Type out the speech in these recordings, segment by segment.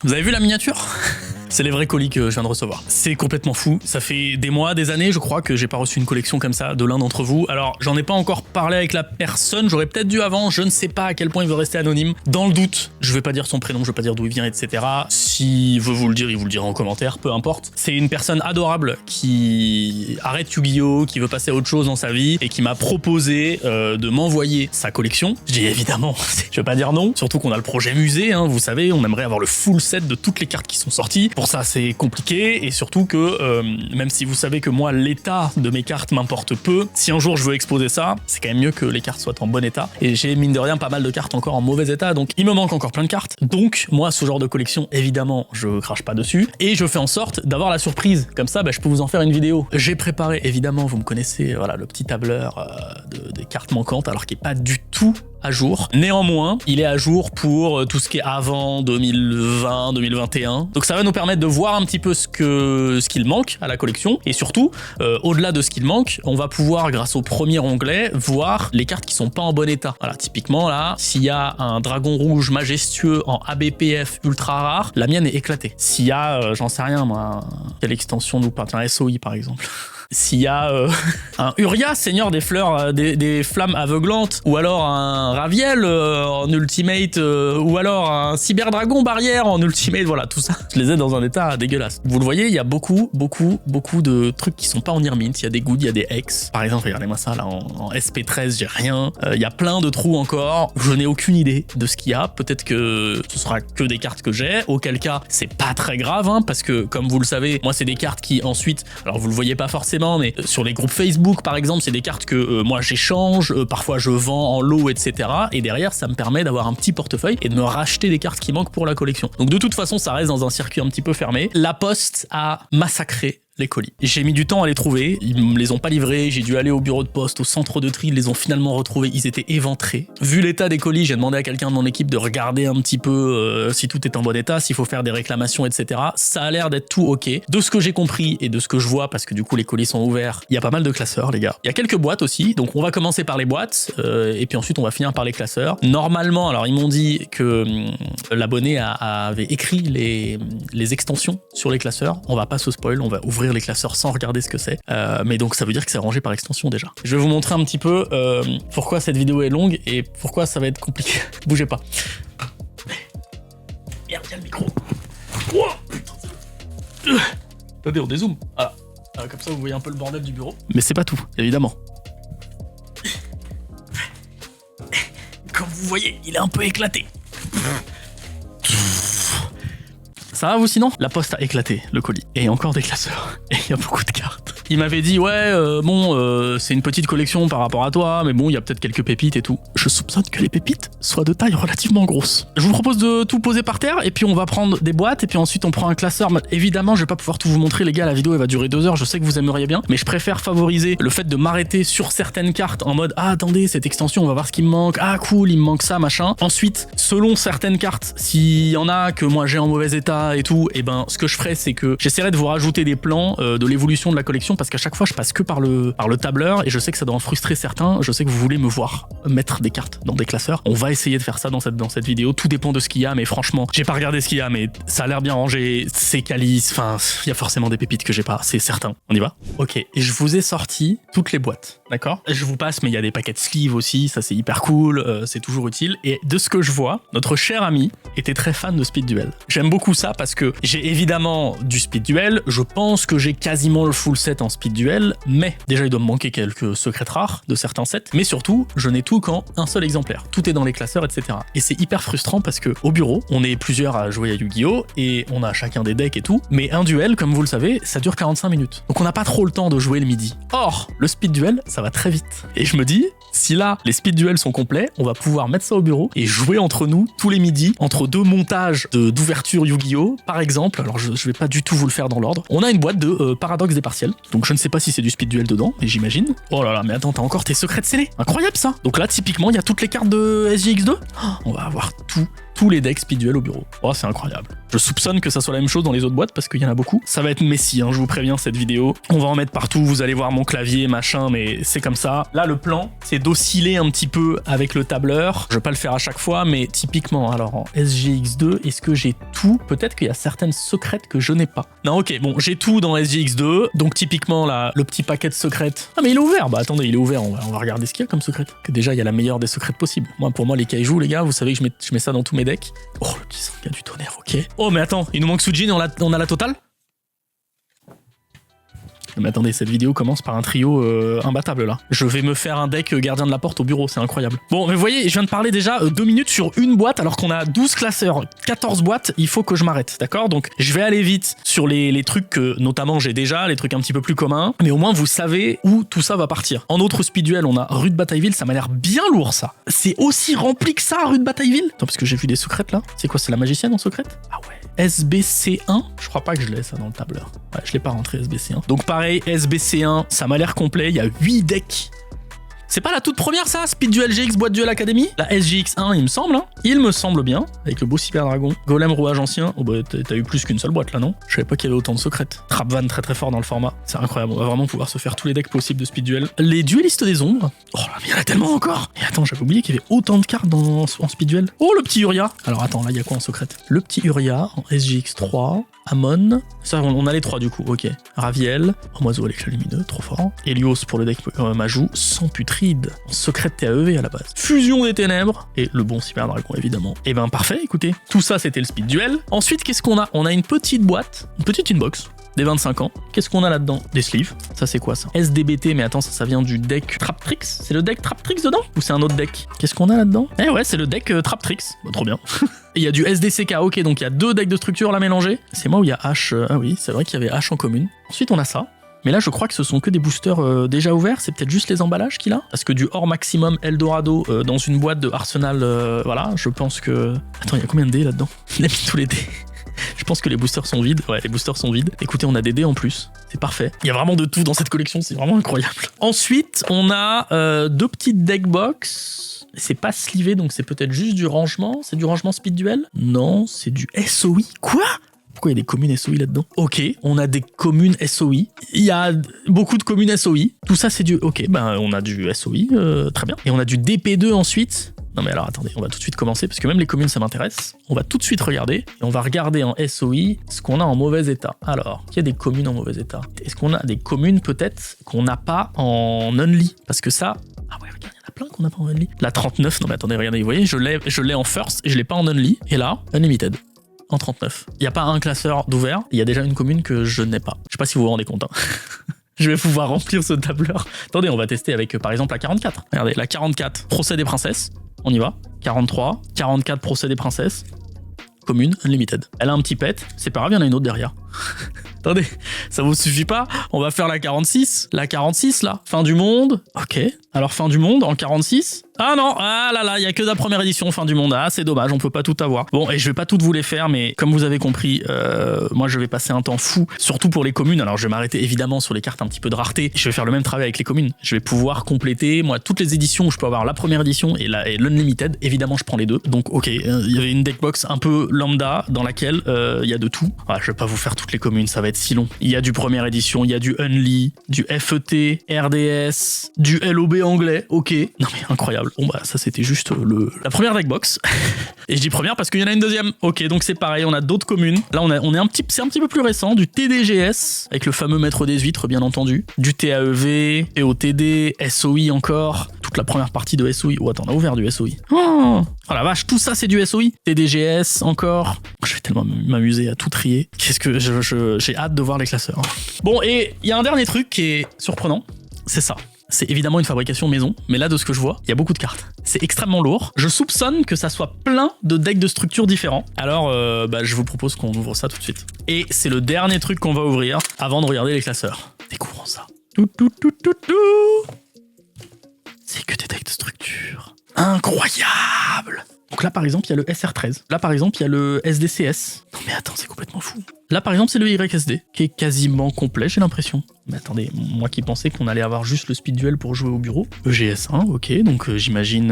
Vous avez vu la miniature? C'est les vrais colis que je viens de recevoir. C'est complètement fou. Ça fait des mois, des années, je crois, que j'ai pas reçu une collection comme ça de l'un d'entre vous. Alors, j'en ai pas encore parlé avec la personne, j'aurais peut-être dû avant, je ne sais pas à quel point il veut rester anonyme. Dans le doute, je vais pas dire son prénom, je vais pas dire d'où il vient, etc. S'il veut vous le dire, il vous le dira en commentaire, peu importe. C'est une personne adorable qui arrête Yu-Gi-Oh!, qui veut passer à autre chose dans sa vie et qui m'a proposé de m'envoyer sa collection. Je dis évidemment, je vais pas dire non, surtout qu'on a le projet musée, hein, vous savez, on aimerait avoir le full set de toutes les cartes qui sont sorties. Pour ça, c'est compliqué, et surtout que, même si vous savez que moi, l'état de mes cartes m'importe peu, si un jour je veux exposer ça, c'est quand même mieux que les cartes soient en bon état. Et j'ai, mine de rien, pas mal de cartes encore en mauvais état, donc il me manque encore plein de cartes. Donc, moi, ce genre de collection, évidemment, je crache pas dessus, et je fais en sorte d'avoir la surprise. Comme ça, je peux vous en faire une vidéo. J'ai préparé, évidemment, vous me connaissez, voilà, le petit tableur des cartes manquantes, alors qu'il est pas du tout à jour. Néanmoins, il est à jour pour tout ce qui est avant 2020, 2021. Donc ça va nous permettre de voir un petit peu ce qu'il manque à la collection. Et surtout, au-delà de ce qu'il manque, on va pouvoir, grâce au premier onglet, voir les cartes qui sont pas en bon état. Voilà, typiquement là, s'il y a un dragon rouge majestueux en ABPF ultra rare, la mienne est éclatée. S'il y a, j'en sais rien moi, quelle extension nous parle, un SOI par exemple. S'il y a un Uria, seigneur des fleurs, des flammes aveuglantes, ou alors un Raviel en ultimate, ou alors un Cyberdragon barrière en ultimate, voilà, tout ça, je les ai dans un état dégueulasse. Vous le voyez, il y a beaucoup de trucs qui sont pas en Irmint, il y a des goods, il y a des Hex. Par exemple, regardez-moi ça, là, en SP13, j'ai rien. Il y a plein de trous encore, je n'ai aucune idée de ce qu'il y a, peut-être que ce sera que des cartes que j'ai, auquel cas, c'est pas très grave, hein, parce que, comme vous le savez, moi, c'est des cartes qui, ensuite, alors vous le voyez pas forcément, mais sur les groupes Facebook par exemple, c'est des cartes que moi j'échange, parfois je vends en lot, etc. Et derrière ça me permet d'avoir un petit portefeuille et de me racheter des cartes qui manquent pour la collection. Donc de toute façon ça reste dans un circuit un petit peu fermé. La Poste a massacré les colis. J'ai mis du temps à les trouver, ils me les ont pas livrés, j'ai dû aller au bureau de poste, au centre de tri, ils les ont finalement retrouvés, ils étaient éventrés. Vu l'état des colis, j'ai demandé à quelqu'un de mon équipe de regarder un petit peu si tout est en bon état, s'il faut faire des réclamations, etc. Ça a l'air d'être tout ok. De ce que j'ai compris et de ce que je vois, parce que du coup les colis sont ouverts, il y a pas mal de classeurs les gars. Il y a quelques boîtes aussi, donc on va commencer par les boîtes, et puis ensuite on va finir par les classeurs. Normalement, alors ils m'ont dit que l'abonné avait écrit les extensions sur les classeurs, on va pas se spoil, on va ouvrir les classeurs sans regarder ce que c'est, mais donc ça veut dire que c'est rangé par extension déjà. Je vais vous montrer un petit peu pourquoi cette vidéo est longue et pourquoi ça va être compliqué. Bougez pas. Merde, il y a le micro. Oh, putain. Attendez, on dézoome. Voilà. Comme ça vous voyez un peu le bordel du bureau. Mais c'est pas tout, évidemment. Comme vous voyez, il est un peu éclaté. Ça va vous sinon? La Poste a éclaté le colis. Et encore des classeurs. Et il y a beaucoup de cartes. Il m'avait dit ouais c'est une petite collection par rapport à toi, mais bon il y a peut-être quelques pépites et tout. Je soupçonne que les pépites soient de taille relativement grosse. Je vous propose de tout poser par terre et puis on va prendre des boîtes et puis ensuite on prend un classeur. Évidemment je vais pas pouvoir tout vous montrer les gars, la vidéo elle va durer 2 heures, je sais que vous aimeriez bien, mais je préfère favoriser le fait de m'arrêter sur certaines cartes en mode ah attendez cette extension on va voir ce qui me manque, ah cool il me manque ça machin. Ensuite selon certaines cartes, s'il y en a que moi j'ai en mauvais état et tout, et ben ce que je ferai c'est que j'essaierai de vous rajouter des plans de l'évolution de la collection, parce qu'à chaque fois je passe que par le tableur et je sais que ça doit en frustrer certains. Je sais que vous voulez me voir mettre des cartes dans des classeurs, on va essayer de faire ça dans cette vidéo, tout dépend de ce qu'il y a, mais franchement j'ai pas regardé ce qu'il y a, mais ça a l'air bien rangé, c'est calice, enfin il y a forcément des pépites que j'ai pas, c'est certain. On y va? Ok, et je vous ai sorti toutes les boîtes, d'accord? Je vous passe, mais il y a des paquets de sleeves aussi, ça c'est hyper cool, c'est toujours utile. Et de ce que je vois, notre cher ami était très fan de Speed Duel. J'aime beaucoup ça parce que j'ai évidemment du Speed Duel, je pense que j'ai quasiment le full set en Speed Duel, mais déjà il doit me manquer quelques secrets rares de certains sets, mais surtout je n'ai tout qu'en un seul exemplaire, tout est dans les classeurs, etc. Et c'est hyper frustrant parce que au bureau on est plusieurs à jouer à Yu-Gi-Oh! Et on a chacun des decks et tout, mais un duel comme vous le savez ça dure 45 minutes, donc on n'a pas trop le temps de jouer le midi. Or le Speed Duel ça va très vite, et je me dis si là les Speed Duels sont complets, on va pouvoir mettre ça au bureau et jouer entre nous tous les midis, entre 2 montages d'ouverture Yu-Gi-Oh! Par exemple, alors je vais pas du tout vous le faire dans l'ordre, on a une boîte de paradoxe des partiels, donc je ne sais pas si c'est du Speed Duel dedans, mais j'imagine. Oh là là, mais attends, t'as encore tes secrets de scellés, incroyable ça. Donc là typiquement il y a toutes les cartes de SGX2, on va avoir tout tous les decks speed duel au bureau. Oh, c'est incroyable. Je soupçonne que ça soit la même chose dans les autres boîtes parce qu'il y en a beaucoup. Ça va être messy, hein, je vous préviens, cette vidéo. On va en mettre partout, vous allez voir mon clavier, machin, mais c'est comme ça. Là, le plan, c'est d'osciller un petit peu avec le tableur. Je vais pas le faire à chaque fois, mais typiquement, alors en SGX2, est-ce que j'ai tout? Peut-être qu'il y a certaines secrètes que je n'ai pas. Non, ok, bon, j'ai tout dans SGX2, donc typiquement, là, le petit paquet de secrètes. Ah, mais il est ouvert. Bah attendez, il est ouvert, on va regarder ce qu'il y a comme secrète. Que déjà, il y a la meilleure des secrètes possibles. Pour moi, les kaijus, les gars, vous savez que je mets ça dans tous mes decks. Oh, le petit Sanka du tonnerre, ok. Oh, mais attends, il nous manque Sujin et on a la totale? Mais attendez, cette vidéo commence par un trio imbattable là. Je vais me faire un deck gardien de la porte au bureau, c'est incroyable. Bon, mais vous voyez, je viens de parler déjà 2 minutes sur une boîte alors qu'on a 12 classeurs, 14 boîtes, il faut que je m'arrête, d'accord? Donc je vais aller vite sur les trucs que notamment j'ai déjà, les trucs un petit peu plus communs, mais au moins vous savez où tout ça va partir. En autre speed duel, on a Rue de Batailleville, ça m'a l'air bien lourd ça. C'est aussi rempli que ça, Rue de Batailleville? Attends, parce que j'ai vu des secrètes là. C'est quoi, c'est la magicienne en secrète? Ah ouais. SBC1, je crois pas que je l'ai ça dans le tableur. Ouais, je l'ai pas rentré SBC1. Donc pareil, SBC1, ça m'a l'air complet, il y a 8 decks. C'est pas la toute première ça, Speed Duel GX Boîte Duel Academy? La SGX1 il me semble, hein. Il me semble bien, avec le beau Cyber Dragon. Golem Rouage Ancien, oh bah t'as eu plus qu'une seule boîte là non? Je savais pas qu'il y avait autant de secrètes. Trapvan très très fort dans le format, c'est incroyable, on va vraiment pouvoir se faire tous les decks possibles de Speed Duel. Les duellistes des ombres, oh là mais il y en a tellement encore. Et attends, j'avais oublié qu'il y avait autant de cartes en Speed Duel. Oh le petit Uria. Alors attends, là il y a quoi en secrète? Le petit Uria en SGX3, Amon, ça on a les 3 du coup, ok. Raviel, Omoiseau à l'éclat lumineux, trop fort. Helios pour le deck Majou, sans putride, en secret TAEV à la base. Fusion des ténèbres, et le bon Cyber Dragon évidemment. Et ben parfait, écoutez, tout ça c'était le Speed Duel. Ensuite qu'est-ce qu'on a? On a une petite boîte, une petite inbox, des 25 ans. Qu'est-ce qu'on a là-dedans? Des sleeves. Ça c'est quoi ça? SDBT, mais attends, ça vient du deck Traptrix? C'est le deck Traptrix dedans? Ou c'est un autre deck? Qu'est-ce qu'on a là-dedans? Eh ouais, c'est le deck Traptrix. Bon, trop bien. Et il y a du SDCK, ok, donc il y a 2 decks de structure là mélangés. C'est moi où il y a H, ah oui, c'est vrai qu'il y avait H en commune. Ensuite on a ça. Mais là je crois que ce sont que des boosters déjà ouverts, c'est peut-être juste les emballages qu'il a? Parce que du hors maximum Eldorado dans une boîte de Arsenal, voilà, je pense que... Attends, il y a combien de dés là-dedans? Il a mis tous les dés. Je pense que les boosters sont vides. Ouais, les boosters sont vides. Écoutez, on a des dés en plus. C'est parfait. Il y a vraiment de tout dans cette collection, c'est vraiment incroyable. Ensuite, on a 2 petites deckbox. C'est pas slivé, donc c'est peut-être juste du rangement. C'est du rangement Speed Duel? Non, c'est du SOI. Quoi? Pourquoi il y a des communes SOI là-dedans? Ok, on a des communes SOI. Il y a beaucoup de communes SOI. Tout ça, c'est du... Ok, ben on a du SOI, très bien. Et on a du DP2 ensuite. Non mais alors attendez, on va tout de suite commencer parce que même les communes ça m'intéresse. On va tout de suite regarder et on va regarder en SOI ce qu'on a en mauvais état. Alors, il y a des communes en mauvais état. Est-ce qu'on a des communes peut-être qu'on n'a pas en Only? Parce que ça... Ah ouais, regarde, il y en a plein qu'on n'a pas en Only. La 39, non mais attendez, regardez, vous voyez, je l'ai en First et je l'ai pas en Only. Et là, Unlimited. En 39. Il n'y a pas un classeur d'ouvert, il y a déjà une commune que je n'ai pas. Je sais pas si vous vous rendez compte. Hein. Je vais pouvoir remplir ce tableur. Attendez, on va tester avec par exemple la 44. Regardez, la 44, Procès des princesses. On y va. 43, 44 Procès des princesses. Commune, Unlimited. Elle a un petit pet, c'est pas grave, il y en a une autre derrière. Attendez, ça vous suffit pas? On va faire la 46. La 46 là, fin du monde. Ok, alors fin du monde en 46. Ah non, ah là là, il y a que la première édition fin du monde. Ah, c'est dommage, on peut pas tout avoir. Bon, et je vais pas toutes vous les faire, mais comme vous avez compris, moi je vais passer un temps fou, surtout pour les communes. Alors je vais m'arrêter évidemment sur les cartes un petit peu de rareté. Je vais faire le même travail avec les communes. Je vais pouvoir compléter, moi, toutes les éditions où je peux avoir la première édition et l'Unlimited. Évidemment, je prends les deux. Donc ok, il y avait une deckbox un peu lambda dans laquelle il y a de tout. Ah, je vais pas vous faire toutes les communes, ça va être si long. Il y a du première édition, il y a du Unli, du FET, RDS, du LOB anglais. Ok, non mais incroyable. Bon bah ça c'était juste la première deckbox. Et je dis première parce qu'il y en a une deuxième. Ok, donc c'est pareil, on a d'autres communes. Là c'est un petit peu plus récent, du TDGS avec le fameux maître des huîtres bien entendu, du TAEV, EOTD, SOI encore, toute la première partie de SOI. Oh attends, on a ouvert du SOI. Oh la vache, tout ça c'est du SOI. TDGS encore. Je vais tellement m'amuser à tout trier. Qu'est-ce que j'ai hâte de voir les classeurs. Bon, et il y a un dernier truc qui est surprenant, c'est ça. C'est évidemment une fabrication maison, mais là de ce que je vois, il y a beaucoup de cartes. C'est extrêmement lourd. Je soupçonne que ça soit plein de decks de structures différents. Alors je vous propose qu'on ouvre ça tout de suite. Et c'est le dernier truc qu'on va ouvrir avant de regarder les classeurs. Découvrons ça. C'est que des decks de structure. Incroyable! Donc là par exemple il y a le SR13. Là par exemple il y a le SDCS. Non mais attends, c'est complètement fou. Là par exemple c'est le YSD qui est quasiment complet, j'ai l'impression. Mais attendez, moi qui pensais qu'on allait avoir juste le speed duel pour jouer au bureau. EGS1, ok, donc j'imagine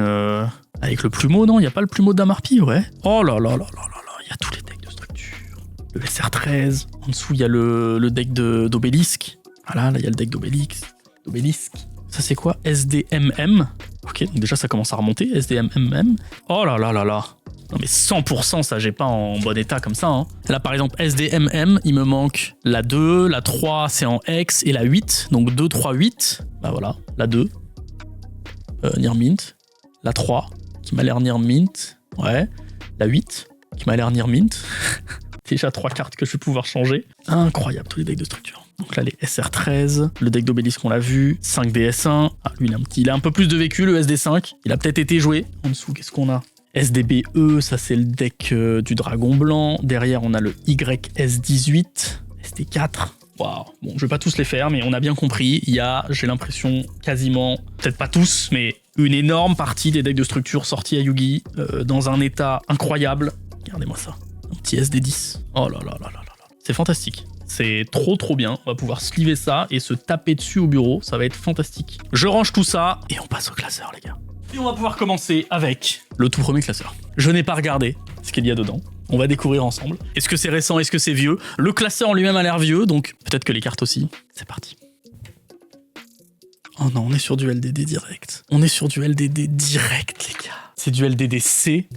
Avec le plumeau, non? Il n'y a pas le plumeau d'Amarpi, ouais. Oh là là là là là là, il y a tous les decks de structure. Le SR13, en dessous, il y a le deck d'Obélisque. Voilà, là, il y a le deck d'Obélisque. Ça, c'est quoi? SDMM. Ok, donc déjà, ça commence à remonter. SDMM. Oh là là là là. Non mais 100% ça j'ai pas en bon état comme ça. Hein. Là par exemple SDMM, il me manque la 2, la 3 c'est en X et la 8. Donc 2, 3, 8. Bah voilà, la 2. Near Mint. La 3 qui m'a l'air Near Mint. Ouais. La 8 qui m'a l'air Near Mint. Déjà 3 cartes que je vais pouvoir changer. Incroyable tous les decks de structure. Donc là les SR13, le deck d'Obélisque on l'a vu, 5DS1. Ah lui il a un peu plus de vécu le SD5. Il a peut-être été joué. En dessous qu'est-ce qu'on a? SDBE, ça c'est le deck du Dragon Blanc. Derrière, on a le YS18, ST4. Waouh. Bon, je vais pas tous les faire, mais on a bien compris. Il y a, j'ai l'impression, quasiment, peut-être pas tous, mais une énorme partie des decks de structure sortis à Yu-Gi dans un état incroyable. Regardez-moi ça. Un petit SD10. Oh là là là là là là. C'est fantastique. C'est trop bien. On va pouvoir sliver ça et se taper dessus au bureau. Ça va être fantastique. Je range tout ça et on passe au classeur, les gars. Et on va pouvoir commencer avec le tout premier classeur. Je n'ai pas regardé ce qu'il y a dedans. On va découvrir ensemble. Est-ce que c'est récent? Est-ce que c'est vieux? Le classeur en lui-même a l'air vieux, donc peut-être que les cartes aussi. C'est parti. Oh non, on est sur du LDD direct. On est sur du LDD direct, les gars. C'est du LDD-C.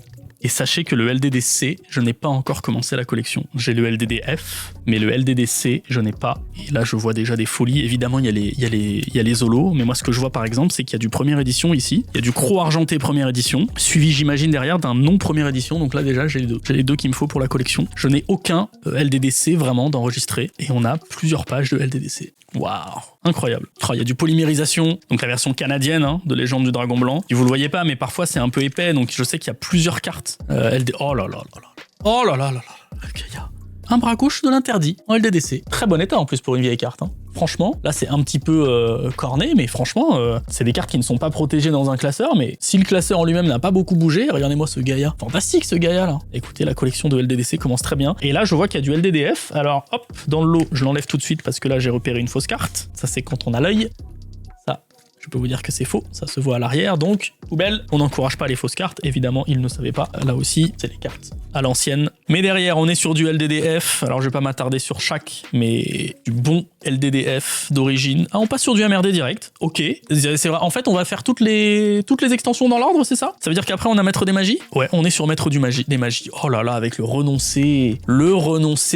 Et sachez que le LDD-C, je n'ai pas encore commencé la collection. J'ai le LDD-F, mais le LDD-C, je n'ai pas. Et là, je vois déjà des folies. Évidemment, il y a les holos, mais moi, ce que je vois, par exemple, c'est qu'il y a du première édition ici. Il y a du Croc argenté première édition, suivi, j'imagine, derrière d'un non première édition. Donc là, déjà, j'ai les deux. J'ai les deux qu'il me faut pour la collection. Je n'ai aucun LDD-C vraiment d'enregistré. Et on a plusieurs pages de LDD-C. Waouh, incroyable. Il y a du polymérisation, donc la version canadienne de Légende du Dragon Blanc. Et vous le voyez pas, mais parfois c'est un peu épais, donc je sais qu'il y a plusieurs cartes. Oh là là là là. Oh là là là là. Okay, il y a un bras gauche de l'interdit en LDDC. Très bon état en plus pour une vieille carte. Franchement, là c'est un petit peu corné, mais franchement, c'est des cartes qui ne sont pas protégées dans un classeur, mais si le classeur en lui-même n'a pas beaucoup bougé, regardez-moi ce Gaïa. Fantastique ce Gaïa là. Écoutez, la collection de LDDC commence très bien. Et là, je vois qu'il y a du LDDF. Alors hop, dans le lot, je l'enlève tout de suite parce que là j'ai repéré une fausse carte. Ça c'est quand on a l'œil. Ça, je peux vous dire que c'est faux, ça se voit à l'arrière, donc poubelle. On n'encourage pas les fausses cartes, évidemment, ils ne savaient pas. Là aussi, c'est les cartes à l'ancienne. Mais derrière, on est sur du LDDF, alors je vais pas m'attarder sur chaque, mais du bon LDDF d'origine. Ah, on passe sur du MRD direct, ok. C'est vrai, en fait, on va faire toutes les extensions dans l'ordre, c'est ça? Ça veut dire qu'après, on a Maître des Magies? Ouais, on est sur Maître des Magies. Oh là là, avec le renoncé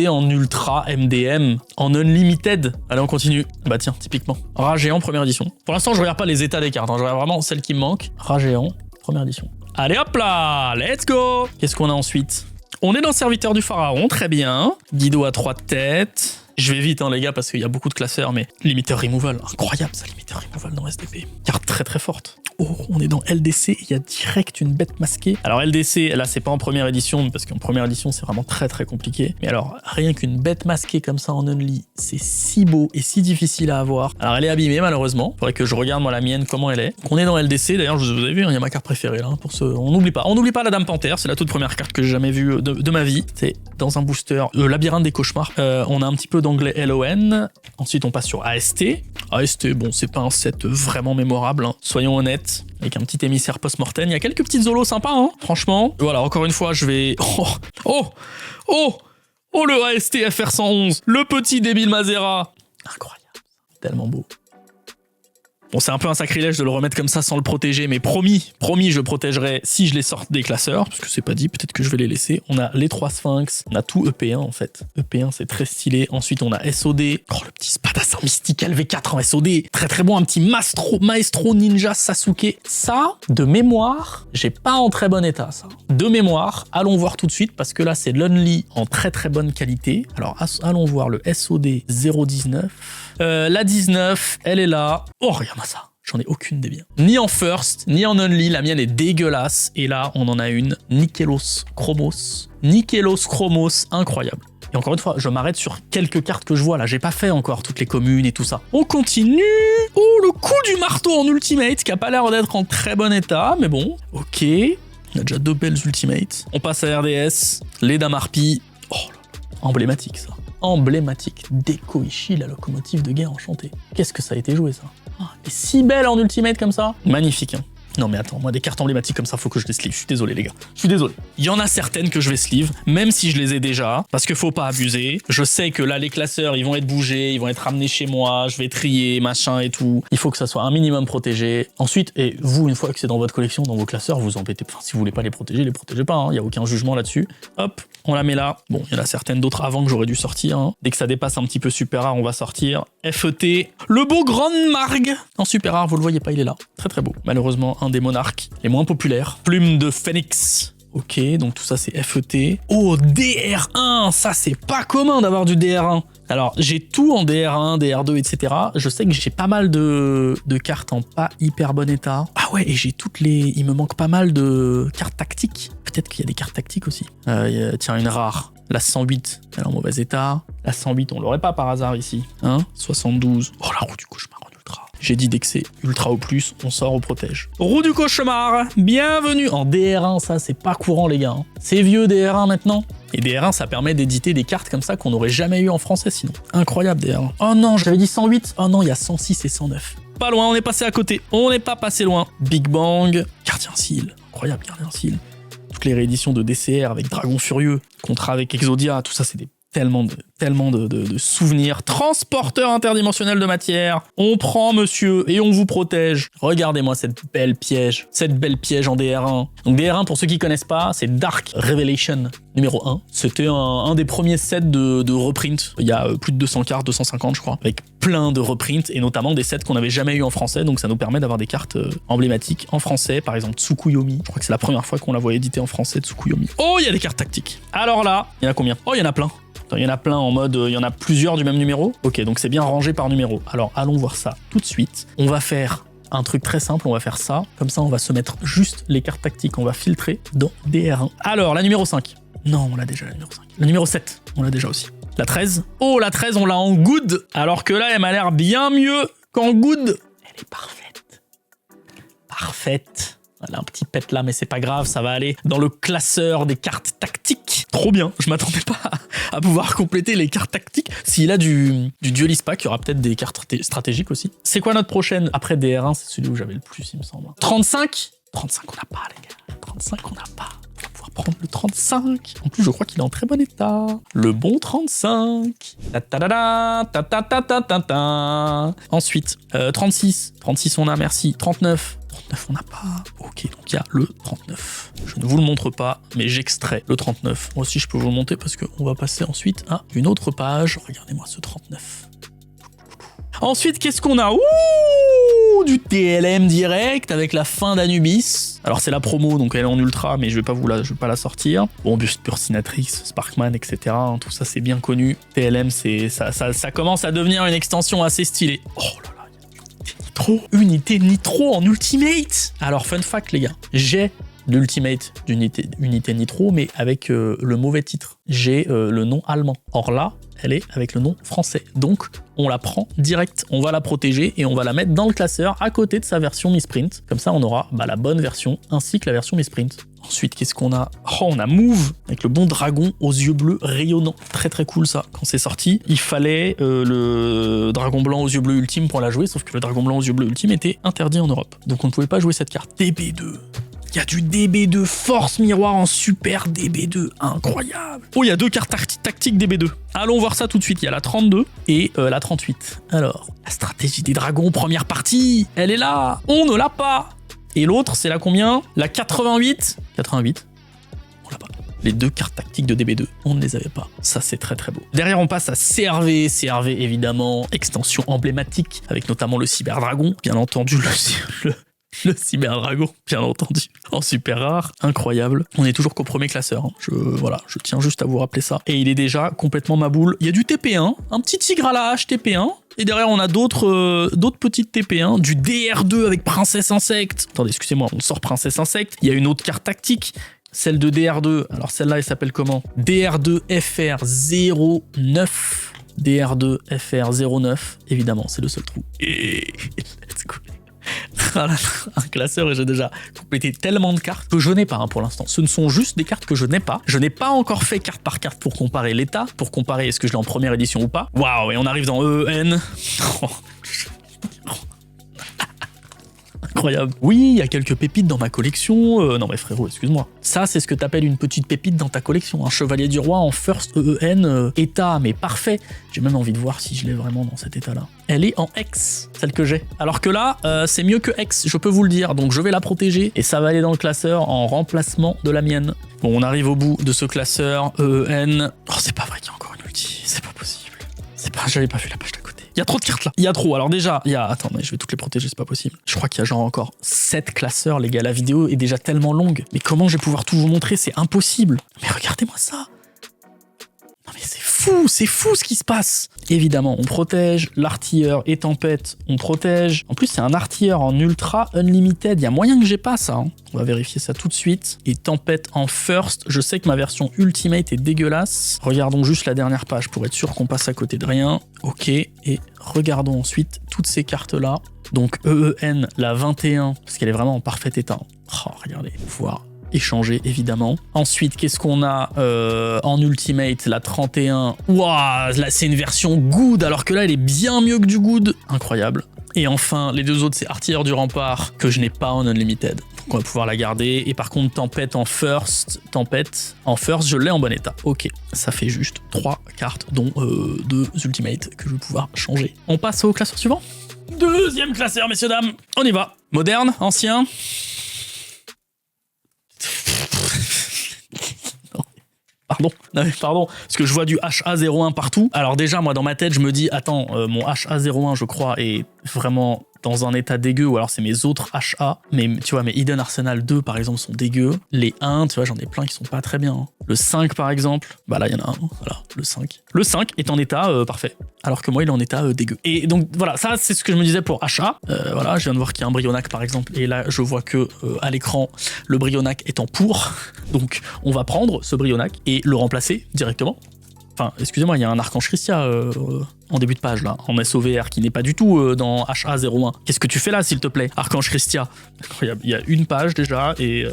en Ultra MDM, en Unlimited. Allez, on continue. Bah tiens, typiquement. Rat géant, première édition. Pour l'instant, je regarde pas les états des cartes, je regarde vraiment celles qui me manquent. Rat géant, première édition. Allez hop là, let's go. Qu'est-ce qu'on a ensuite? On est dans Serviteur du Pharaon, très bien. Guido à 3 têtes. Je vais vite les gars parce qu'il y a beaucoup de classeurs, mais Limiter Removal, incroyable ça, Limiter Removal dans SDP. Carte très forte. Oh, on est dans LDC, il y a direct une bête masquée. Alors LDC, là c'est pas en première édition, parce qu'en première édition c'est vraiment très compliqué. Mais alors, rien qu'une bête masquée comme ça en Unli, c'est si beau et si difficile à avoir. Alors elle est abîmée malheureusement, faudrait que je regarde moi la mienne, comment elle est. Donc on est dans LDC, d'ailleurs vous avez vu, il y a ma carte préférée là, pour ce... On n'oublie pas la Dame Panthère, c'est la toute première carte que j'ai jamais vue de ma vie. C'est dans un booster, Labyrinthe des Cauchemars. On a un petit peu d'anglais LON, ensuite on passe sur AST. AST, bon c'est pas un set vraiment mémorable, soyons honnêtes. Avec un petit émissaire post-mortem, il y a quelques petites zolos sympas, franchement. Voilà, encore une fois, je vais... Oh, le AST FR111, le petit débile Mazera. Incroyable, tellement beau. Bon, c'est un peu un sacrilège de le remettre comme ça sans le protéger, mais promis, je protégerai si je les sors des classeurs, parce que c'est pas dit, peut-être que je vais les laisser. On a les 3 Sphinx, on a tout EP1 en fait. EP1, c'est très stylé. Ensuite, on a SOD. Oh, le petit Spadassin Mystical V4 en SOD. Très bon, un petit Maestro Ninja Sasuke. Ça, de mémoire, j'ai pas en très bon état, ça. De mémoire, allons voir tout de suite, parce que là, c'est l'Unli en très bonne qualité. Alors, allons voir le SOD 019. La 19, elle est là. Oh, regarde-moi ça. J'en ai aucune des biens. Ni en first, ni en only. La mienne est dégueulasse. Et là, on en a une. Nikelos Chromos, incroyable. Et encore une fois, je m'arrête sur quelques cartes que je vois là. J'ai pas fait encore toutes les communes et tout ça. On continue. Oh, le coup du marteau en ultimate qui a pas l'air d'être en très bon état. Mais bon, ok. On a déjà 2 belles ultimates. On passe à RDS. Les Damarpi. Oh là, emblématique ça. Emblématique. Dekoichi, la locomotive de guerre enchantée. Qu'est-ce que ça a été joué ça? Et si belle en ultimate comme ça. Magnifique. Non mais attends, moi des cartes emblématiques comme ça, faut que je les sleeve. Je suis désolé les gars. Je suis désolé. Il y en a certaines que je vais sleeve, même si je les ai déjà, parce que faut pas abuser. Je sais que là les classeurs, ils vont être bougés, ils vont être ramenés chez moi, je vais trier, machin et tout. Il faut que ça soit un minimum protégé. Ensuite, et vous, une fois que c'est dans votre collection, dans vos classeurs, vous embêtez. Enfin, si vous voulez pas les protégez pas. Hein. Il y a aucun jugement là-dessus. Hop, on la met là. Bon, il y en a certaines d'autres avant que j'aurais dû sortir. Hein. Dès que ça dépasse un petit peu super rare, on va sortir. FET, le beau Grand Marg. En super rare, vous le voyez pas, il est là. Très très beau. Malheureusement, un des monarques les moins populaires. Plume de Phoenix. Ok, donc tout ça c'est FET. Oh, DR1, ça c'est pas commun d'avoir du DR1. Alors, j'ai tout en DR1, DR2, etc. Je sais que j'ai pas mal de cartes en pas hyper bon état. Ah ouais, et j'ai toutes les... Il me manque pas mal de cartes tactiques. Peut-être qu'il y a des cartes tactiques aussi. Tiens, une rare. La 108, elle est en mauvais état. La 108, on l'aurait pas par hasard ici. Hein, 72. Oh, la roue du cauchemar en ultra. J'ai dit dès que c'est ultra au plus, on sort, on protège. Roue du cauchemar, bienvenue en DR1, ça c'est pas courant les gars. Hein. C'est vieux DR1 maintenant. Et DR1, ça permet d'éditer des cartes comme ça qu'on n'aurait jamais eu en français sinon. Incroyable DR1. Oh non, j'avais dit 108. Oh non, il y a 106 et 109. Pas loin, on est passé à côté. On n'est pas passé loin. Big Bang, Gardien Seal. Incroyable, Gardien Seal. Toutes les rééditions de DCR avec Dragon Furieux, Contrat avec Exodia, tout ça c'est tellement de souvenirs. Transporteur interdimensionnel de matière. On prend monsieur et on vous protège. Regardez-moi cette belle piège en DR1. Donc DR1, pour ceux qui connaissent pas, c'est Dark Revelation numéro 1. C'était un des premiers sets de reprint. Il y a plus de 200 cartes, 250 je crois, avec plein de reprints et notamment des sets qu'on n'avait jamais eu en français. Donc ça nous permet d'avoir des cartes emblématiques en français. Par exemple Tsukuyomi. Je crois que c'est la première fois qu'on la voit éditer en français, Tsukuyomi. Oh, il y a des cartes tactiques. Alors là, il y en a combien? Oh, il y en a plein. Il y en a plein en mode, il y en a plusieurs du même numéro. Ok, donc c'est bien rangé par numéro. Alors allons voir ça tout de suite. On va faire un truc très simple, on va faire ça. Comme ça, on va se mettre juste les cartes tactiques. On va filtrer dans DR1. Alors, la numéro 5. Non, on l'a déjà, la numéro 5. La numéro 7, on l'a déjà aussi. La 13. Oh, la 13, on l'a en good. Alors que là, elle m'a l'air bien mieux qu'en good. Elle est parfaite. Parfaite. Elle a un petit pet là, mais c'est pas grave, ça va aller dans le classeur des cartes tactiques. Trop bien, je m'attendais pas à pouvoir compléter les cartes tactiques. S'il a du Duelist Pack, il y aura peut-être des cartes stratégiques aussi. C'est quoi notre prochaine? Après DR1, c'est celui où j'avais le plus, il me semble. 35? 35, on n'a pas, les gars. 35, on n'a pas. On va pouvoir prendre le 35. En plus, je crois qu'il est en très bon état. Le bon 35. Ensuite, 36. 36, on a, merci. 39. 39, on n'a pas. Ok, donc il y a le 39. Je ne vous le montre pas, mais j'extrais le 39. Moi aussi, je peux vous le montrer parce qu'on va passer ensuite à une autre page. Regardez-moi ce 39. Ensuite, qu'est-ce qu'on a? Ouh, du TLM direct avec la fin d'Anubis. Alors, c'est la promo, donc elle est en ultra, mais je vais pas la sortir. Bon, Bursinatrix, Sparkman, etc. Hein, tout ça, c'est bien connu. TLM, ça commence à devenir une extension assez stylée. Oh là là. Unité Nitro en Ultimate. Alors, fun fact, les gars, j'ai l'Ultimate d'unité Nitro, mais avec le mauvais titre. J'ai le nom allemand. Or là, elle est avec le nom français. Donc, on la prend direct. On va la protéger et on va la mettre dans le classeur à côté de sa version misprint. Comme ça, on aura la bonne version ainsi que la version misprint. Ensuite, qu'est-ce qu'on a? Oh, on a Move avec le bon dragon aux yeux bleus rayonnants. Très très cool ça. Quand c'est sorti, il fallait le dragon blanc aux yeux bleus ultime pour la jouer, sauf que le dragon blanc aux yeux bleus ultime était interdit en Europe. Donc on ne pouvait pas jouer cette carte. DB2. Il y a du DB2, Force Miroir en super DB2, incroyable. Oh, il y a deux cartes tactiques DB2. Allons voir ça tout de suite, il y a la 32 et la 38. Alors, la stratégie des dragons, première partie, elle est là, on ne l'a pas. Et l'autre, c'est la combien? La 88. 88, on l'a pas. Les deux cartes tactiques de DB2, on ne les avait pas. Ça, c'est très très beau. Derrière, on passe à CRV. CRV, évidemment, extension emblématique, avec notamment le Cyberdragon, bien entendu, le Cyberdragon, bien entendu, en super rare, incroyable. On est toujours qu'au premier classeur, hein. Je tiens juste à vous rappeler ça. Et il est déjà complètement ma boule. Il y a du TP1, un petit tigre à la hache TP1, et derrière on a d'autres petites TP1, du DR2 avec Princesse Insecte. Attendez, excusez-moi, on sort Princesse Insecte. Il y a une autre carte tactique, celle de DR2. Alors celle-là, elle s'appelle comment? DR2 FR09. DR2 FR09, évidemment, c'est le seul trou. Et let's go. Un classeur et j'ai déjà complété tellement de cartes que je n'ai pas pour l'instant. Ce ne sont juste des cartes que je n'ai pas. Je n'ai pas encore fait carte par carte pour comparer l'état, pour comparer est-ce que je l'ai en première édition ou pas. Waouh, et on arrive dans EN. Incroyable. Oui, il y a quelques pépites dans ma collection. Non mais frérot, excuse-moi. Ça, c'est ce que t'appelles une petite pépite dans ta collection. Un chevalier du roi en first EEN état, mais parfait. J'ai même envie de voir si je l'ai vraiment dans cet état-là. Elle est en X, celle que j'ai. Alors que là, c'est mieux que X, je peux vous le dire. Donc je vais la protéger et ça va aller dans le classeur en remplacement de la mienne. Bon, on arrive au bout de ce classeur EEN. Oh, c'est pas vrai qu'il y a encore une ulti. C'est pas possible. C'est pas... J'avais pas vu la page d'à côté. Il y a trop de cartes là. Il y a trop. Alors déjà, il y a... Attends, mais je vais toutes les protéger, c'est pas possible. Je crois qu'il y a genre encore 7 classeurs, les gars. La vidéo est déjà tellement longue. Mais comment je vais pouvoir tout vous montrer? C'est impossible. Mais regardez-moi ça. Non mais c'est fou ce qui se passe. Évidemment, on protège, l'artilleur et tempête, on protège. En plus, c'est un artilleur en ultra unlimited, il y a moyen que j'ai pas ça. Hein. On va vérifier ça tout de suite. Et tempête en first, je sais que ma version ultimate est dégueulasse. Regardons juste la dernière page pour être sûr qu'on passe à côté de rien. Ok, et regardons ensuite toutes ces cartes-là. Donc EEN, la 21, parce qu'elle est vraiment en parfait état. Oh, regardez, voir. Échanger évidemment. Ensuite, qu'est-ce qu'on a en ultimate? La 31. Waouh, là c'est une version good, alors que là elle est bien mieux que du good. Incroyable. Et enfin, les deux autres, c'est artilleur du rempart, que je n'ai pas en unlimited. Donc on va pouvoir la garder. Et par contre, tempête en first, je l'ai en bon état. Ok, ça fait juste 3 cartes, dont 2 ultimate que je vais pouvoir changer. On passe au classeur suivant. Deuxième classeur, messieurs, dames. On y va. Moderne, ancien. Pardon, non mais pardon, parce que je vois du HA01 partout. Alors déjà, moi dans ma tête, je me dis, attends, mon HA01, je crois, est vraiment dans un état dégueu, ou alors c'est mes autres HA. Mais tu vois, mes Hidden Arsenal 2, par exemple, sont dégueux. Les 1, tu vois, j'en ai plein qui sont pas très bien. Hein. Le 5, par exemple, bah là, il y en a un, voilà, le 5. Le 5 est en état parfait, alors que moi, il est en état dégueu. Et donc, voilà, ça, c'est ce que je me disais pour HA. Voilà, je viens de voir qu'il y a un Brionac, par exemple, et là, je vois que à l'écran, le Brionac est en pour. Donc, on va prendre ce Brionac et le remplacer directement. Enfin, excusez-moi, il y a un Archange Christia en début de page, là, en SOVR, qui n'est pas du tout dans HA01. Qu'est-ce que tu fais là, s'il te plaît, Archange Christia? Incroyable, il y a une page déjà, et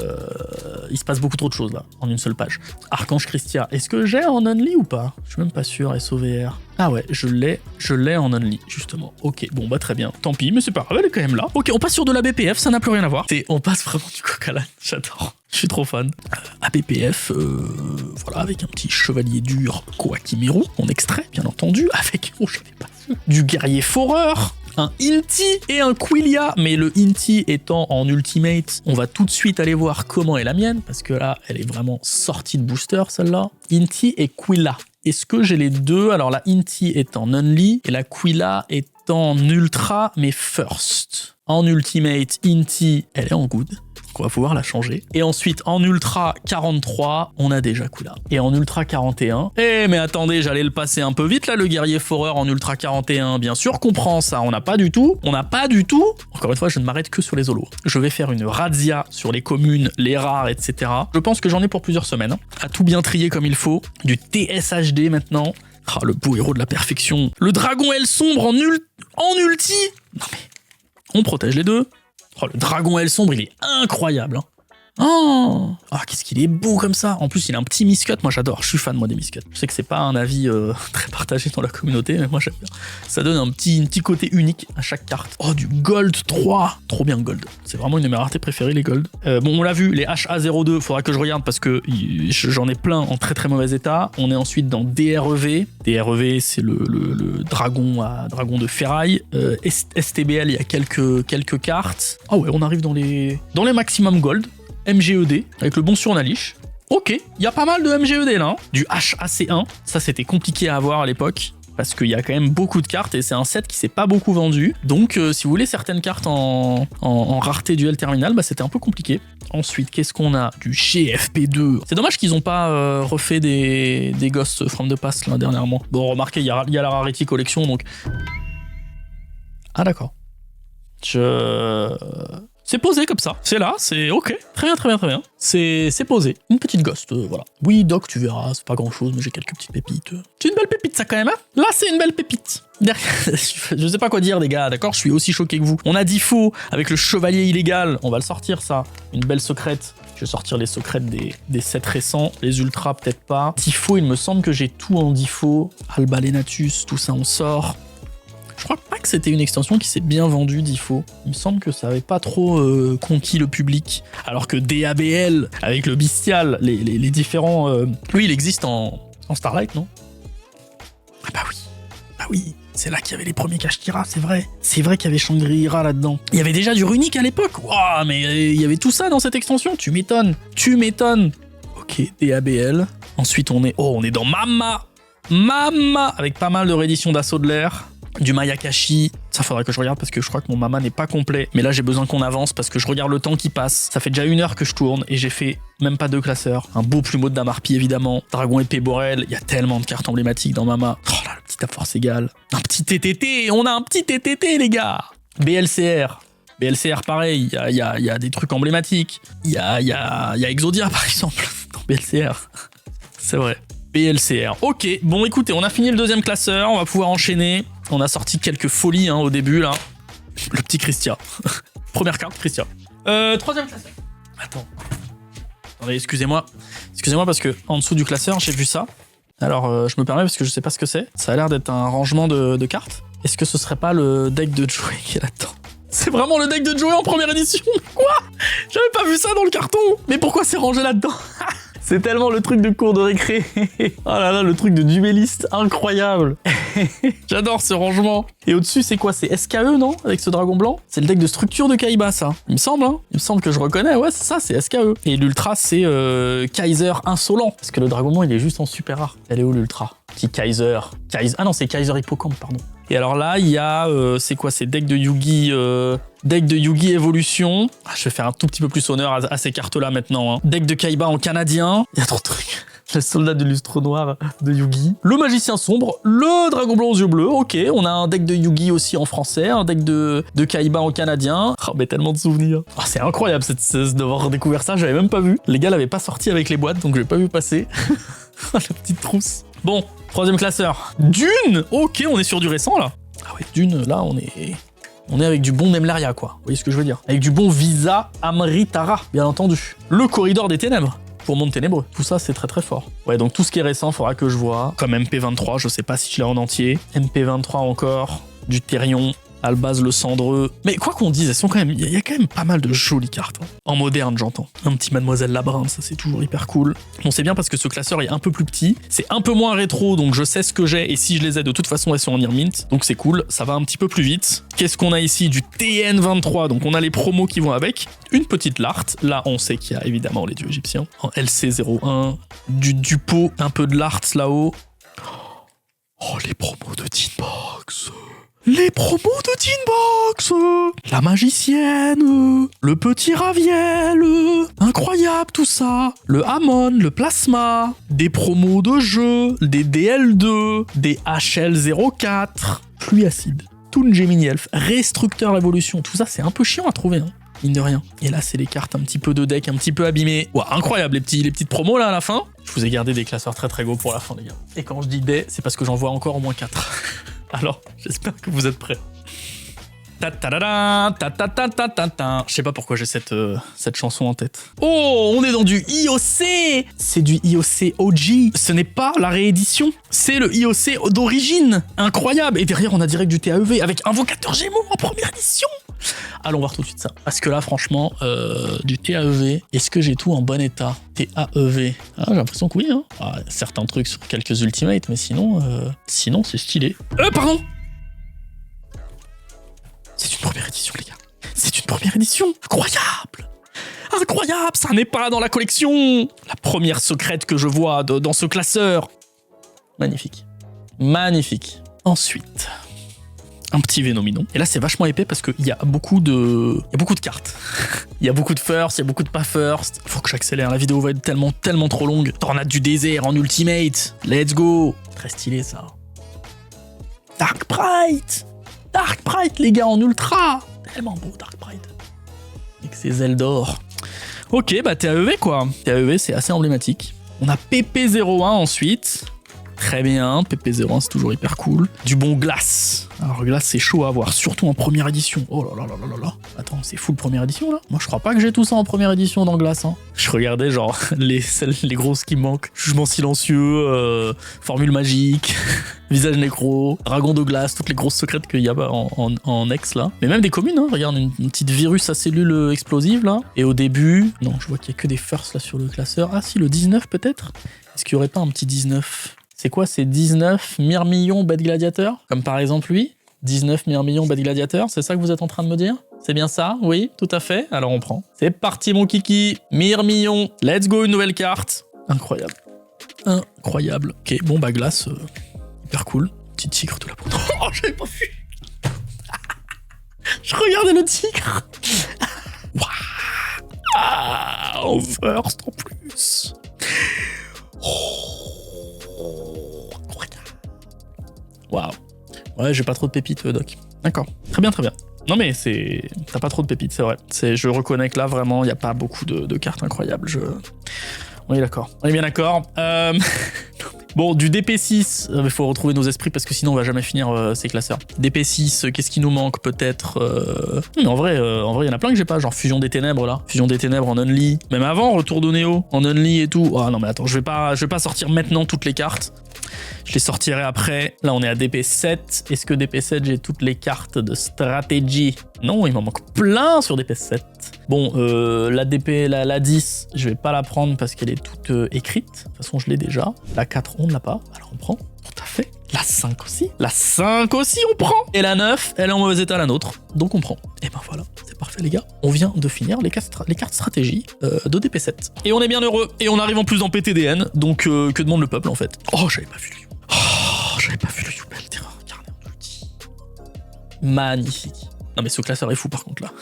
il se passe beaucoup trop de choses, là, en une seule page. Archange Christia, est-ce que j'ai en Only ou pas? Je suis même pas sûr, SOVR. Ah ouais, je l'ai en Only, justement. Ok, bon, bah très bien. Tant pis, mais c'est pas grave, elle est quand même là. Ok, on passe sur de la BPF, ça n'a plus rien à voir. On passe vraiment du coq à l'âne, j'adore. Je suis trop fan. ABPF, voilà, avec un petit chevalier dur Koakimeru, en extrait, bien entendu, avec, oh, j'avais pas vu, du guerrier foreur, un Inti et un Quillia. Mais le Inti étant en ultimate, on va tout de suite aller voir comment est la mienne, parce que là, elle est vraiment sortie de booster, celle-là. Inti et Quilla. Est-ce que j'ai les deux? Alors la Inti est en Only, et la Quilla est en Ultra, mais First. En Ultimate, Inti, elle est en Good. On va pouvoir la changer. Et ensuite, en Ultra 43, on a déjà Quilla. Et en Ultra 41... mais attendez, j'allais le passer un peu vite, là, le guerrier foreur en Ultra 41. Bien sûr qu'on prend ça, on n'a pas du tout. Encore une fois, je ne m'arrête que sur les holos. Je vais faire une razzia sur les communes, les rares, etc. Je pense que j'en ai pour plusieurs semaines. À tout bien trier comme il faut. Du TSHD maintenant. Ah, le beau héros de la perfection. Le dragon aile sombre en ulti. Non mais... On protège les deux. Oh, le dragon aile sombre, il est incroyable. Hein. Oh, qu'est-ce qu'il est beau comme ça. En plus, il a un petit miscut. Moi, j'adore. Je suis fan, moi, des miscuts. Je sais que c'est pas un avis très partagé dans la communauté, mais moi, j'aime bien. Ça donne un petit côté unique à chaque carte. Oh, du gold 3. Trop bien, gold. C'est vraiment une de mes raretés préférées, les gold. Bon, on l'a vu, les HA02, faudra que je regarde parce que j'en ai plein en très très mauvais état. On est ensuite dans DREV. DREV, c'est le dragon de ferraille. STBL, il y a quelques cartes. Ah ouais, on arrive dans les maximum gold. MGED, avec le bon surnaliche. Ok, il y a pas mal de MGED là. Hein. Du HAC1, ça c'était compliqué à avoir à l'époque, parce qu'il y a quand même beaucoup de cartes, et c'est un set qui s'est pas beaucoup vendu. Donc si vous voulez certaines cartes en rareté duel terminal, bah c'était un peu compliqué. Ensuite, qu'est-ce qu'on a? Du GFP2. C'est dommage qu'ils ont pas refait des Ghosts from the Past là dernièrement. Bon, remarquez, il y a la Rarity Collection, donc... Ah d'accord. C'est posé comme ça, c'est là, c'est ok, très bien. C'est posé, une petite ghost, voilà. Oui, Doc, tu verras, c'est pas grand chose, mais j'ai quelques petites pépites. C'est une belle pépite ça quand même, hein. Là, c'est une belle pépite. Je sais pas quoi dire, les gars, d'accord, je suis aussi choqué que vous. On a Difo avec le chevalier illégal, on va le sortir ça, une belle secrète. Je vais sortir les secrètes des sets récents, les ultras peut-être pas. Difo, il me semble que j'ai tout en Difo. Alba Lenatus, tout ça on sort. Je crois pas que c'était une extension qui s'est bien vendue d'IFO. Il me semble que ça avait pas trop conquis le public. Alors que DABL, avec le bestial, les différents... Lui, il existe en Starlight, non? Ah bah oui. Bah oui. C'est là qu'il y avait les premiers Kashtira, c'est vrai. C'est vrai qu'il y avait Shangri-La là-dedans. Il y avait déjà du runique à l'époque. Waouh, mais il y avait tout ça dans cette extension. Tu m'étonnes. Tu m'étonnes. Ok, DABL. Ensuite, on est dans Mama, avec pas mal de rééditions d'Assaut de l'air, du Mayakashi. Ça faudrait que je regarde parce que je crois que mon Mama n'est pas complet. Mais là, j'ai besoin qu'on avance parce que je regarde le temps qui passe. Ça fait déjà 1 heure que je tourne et j'ai fait même pas 2 classeurs. Un beau plumeau de Damarpi, évidemment. Dragon épée Borel. Il y a tellement de cartes emblématiques dans Mama. Oh là, le petit à force égale. Un petit TTT. On a un petit TTT, les gars. BLCR. BLCR, pareil. Il y a des trucs emblématiques. Il y a Exodia, par exemple, dans BLCR. C'est vrai. BLCR. Ok, bon écoutez, on a fini le 2e classeur, on va pouvoir enchaîner. On a sorti quelques folies au début là. Le petit Christia. Première carte, Christia. 3e classeur. Attendez, excusez-moi. Excusez-moi parce que en dessous du classeur, j'ai vu ça. Alors je me permets parce que je sais pas ce que c'est. Ça a l'air d'être un rangement de cartes. Est-ce que ce serait pas le deck de Joey qui est là-dedans? C'est vraiment le deck de Joey en première édition. Quoi? J'avais pas vu ça dans le carton. Mais pourquoi c'est rangé là-dedans? C'est tellement le truc de cours de récré. Oh là là, le truc de duelliste, incroyable. J'adore ce rangement. Et au-dessus, c'est quoi? C'est SKE, non? Avec ce dragon blanc? C'est le deck de structure de Kaiba, ça. Il me semble, hein. Il me semble que je reconnais. Ouais, c'est ça, c'est SKE. Et l'ultra, c'est Kaiser insolent. Parce que le dragon blanc, il est juste en super rare. Elle est où l'ultra? Petit Kaiser. Ah non, c'est Kaiser Hippocampe, pardon. Et alors là, il y a, c'est quoi? C'est deck de Yugi Evolution. Ah, je vais faire un tout petit peu plus honneur à ces cartes-là maintenant. Hein. Deck de Kaiba en canadien. Il y a trop de trucs. Le soldat de lustre noir de Yugi. Le magicien sombre. Le dragon blanc aux yeux bleus. Ok, on a un deck de Yugi aussi en français. Un deck de Kaiba en canadien. Oh, mais tellement de souvenirs. Oh, c'est incroyable d'avoir découvert ça. J'avais même pas vu. Les gars l'avaient pas sorti avec les boîtes, donc je l'ai pas vu passer. La petite trousse. Bon, 3e classeur. Dune. Ok, on est sur du récent, là. Ah ouais, Dune, là, on est avec du bon Nemlaria, quoi. Vous voyez ce que je veux dire? Avec du bon Visa Amritara, bien entendu. Le corridor des ténèbres, pour Monde Ténébreux. Tout ça, c'est très très fort. Ouais, donc tout ce qui est récent, faudra que je vois. Comme MP23, je sais pas si je l'ai en entier. MP23 encore. Du Therion. Albaz le Cendreux. Mais quoi qu'on dise, elles sont quand même. Il y a quand même pas mal de jolies cartes. Hein. En moderne, j'entends. Un petit Mademoiselle Labyrinthe, ça c'est toujours hyper cool. Bon, c'est bien parce que ce classeur est un peu plus petit. C'est un peu moins rétro, donc je sais ce que j'ai. Et si je les ai, de toute façon, elles sont en near mint. Donc c'est cool. Ça va un petit peu plus vite. Qu'est-ce qu'on a ici? Du TN23. Donc on a les promos qui vont avec. Une petite Lart. Là, on sait qu'il y a évidemment les dieux égyptiens. En LC01. Du Dupo. Un peu de Lart là-haut. Oh, les promos de Tinbox. Les promos de Tinbox, la magicienne, le petit Raviel, incroyable tout ça. Le Hamon, le Plasma, des promos de jeu, des DL2, des HL04, pluie acide, Toon Gemini Elf, Restructeur Évolution, tout ça c'est un peu chiant à trouver, hein, mine de rien. Et là c'est les cartes un petit peu de deck, un petit peu abîmées. Ouah, incroyable les petites promos là à la fin. Je vous ai gardé des classeurs très très gros pour la fin les gars. Et quand je dis des, c'est parce que j'en vois encore au moins 4. Alors, j'espère que vous êtes prêts. Je sais pas pourquoi j'ai cette chanson en tête. Oh, on est dans du IOC. C'est du IOC OG. Ce n'est pas la réédition. C'est le IOC d'origine. Incroyable. Et derrière, on a direct du TAEV avec Invocateur Gémeaux en première édition. Allons voir tout de suite ça. Parce que là, franchement, du TAEV, est-ce que j'ai tout en bon état? TAEV. Ah, j'ai l'impression que oui, hein. Ah, certains trucs sur quelques ultimates, mais sinon c'est stylé. Pardon. C'est une première édition, les gars. C'est une première édition. Incroyable. Incroyable, ça n'est pas dans la collection. La première secrète que je vois dans ce classeur. Magnifique. Magnifique. Ensuite, un petit Vénominon. Et là, c'est vachement épais parce qu'il y a beaucoup de cartes. Il y a beaucoup de first, il y a beaucoup de pas first. Faut que j'accélère, la vidéo va être tellement trop longue. Tornade du désert en ultimate. Let's go. Très stylé, ça. Dark Bright. Dark Bright, les gars, en ultra. Tellement beau, Dark Bright. Avec ses ailes d'or. Ok, bah TAEV, quoi. TAEV, c'est assez emblématique. On a PP01 ensuite. Très bien, PP01, c'est toujours hyper cool. Du bon Glace. Alors Glace, c'est chaud à avoir, surtout en première édition. Oh là là là là là là. Attends, c'est full première édition, là? Moi, je crois pas que j'ai tout ça en première édition dans Glace, hein. Je regardais, genre, les grosses qui me manquent. Jugement silencieux, formule magique... Visage nécro, dragon de glace, toutes les grosses secrètes qu'il y a en ex là. Mais même des communes, hein. Regarde, une petite virus à cellules explosives là. Et au début, non, je vois qu'il y a que des firsts là sur le classeur. Ah si, le 19 peut-être. Est-ce qu'il y aurait pas un petit 19? C'est quoi, c'est 19 Myrmillon bête gladiateur? Comme par exemple lui 19 Myrmillon bête gladiateur, c'est ça que vous êtes en train de me dire? C'est bien ça? Oui, tout à fait. Alors on prend. C'est parti mon kiki. Myrmillon. Let's go, une nouvelle carte. Incroyable. Incroyable. Ok, bon bah glace, hyper cool. Petit tigre de la poudre. Oh, j'avais pas vu. Je regardais le tigre. Waouh, en first en plus. Oh, incroyable. Waouh. Ouais, j'ai pas trop de pépites, Doc. D'accord. Très bien, très bien. Non mais c'est... T'as pas trop de pépites, c'est vrai. Je reconnais que là, vraiment, il n'y a pas beaucoup de cartes incroyables. On est d'accord. On est bien d'accord. Bon, du DP6, il faut retrouver nos esprits parce que sinon on va jamais finir ces classeurs. DP6, qu'est-ce qui nous manque peut-être Mais en vrai, il y en a plein que j'ai pas, genre Fusion des Ténèbres là. Fusion des Ténèbres en Only. Même avant, Retour de Néo en Only et tout. Ah non mais attends, je vais pas sortir maintenant toutes les cartes. Je les sortirai après. Là, on est à DP7. Est-ce que DP7, j'ai toutes les cartes de stratégie? Non, il m'en manque plein sur DP7. Bon, la DP, la 10, je vais pas la prendre parce qu'elle est toute écrite. De toute façon, je l'ai déjà. La 4, on ne l'a pas. Alors, on prend. Tout à fait. La 5 aussi. La 5 aussi, on prend. Et la 9, elle est en mauvais état, la nôtre. Donc, on prend. Et ben voilà. C'est parfait, les gars. On vient de finir les cartes stratégie de DP7. Et on est bien heureux. Et on arrive en plus en PTDN. Donc, que demande le peuple, en fait? Oh, j'avais pas vu lui. Oh, j'avais pas vu le Yubel Terror incarné en ulti. Magnifique. Non mais ce classeur est fou par contre là.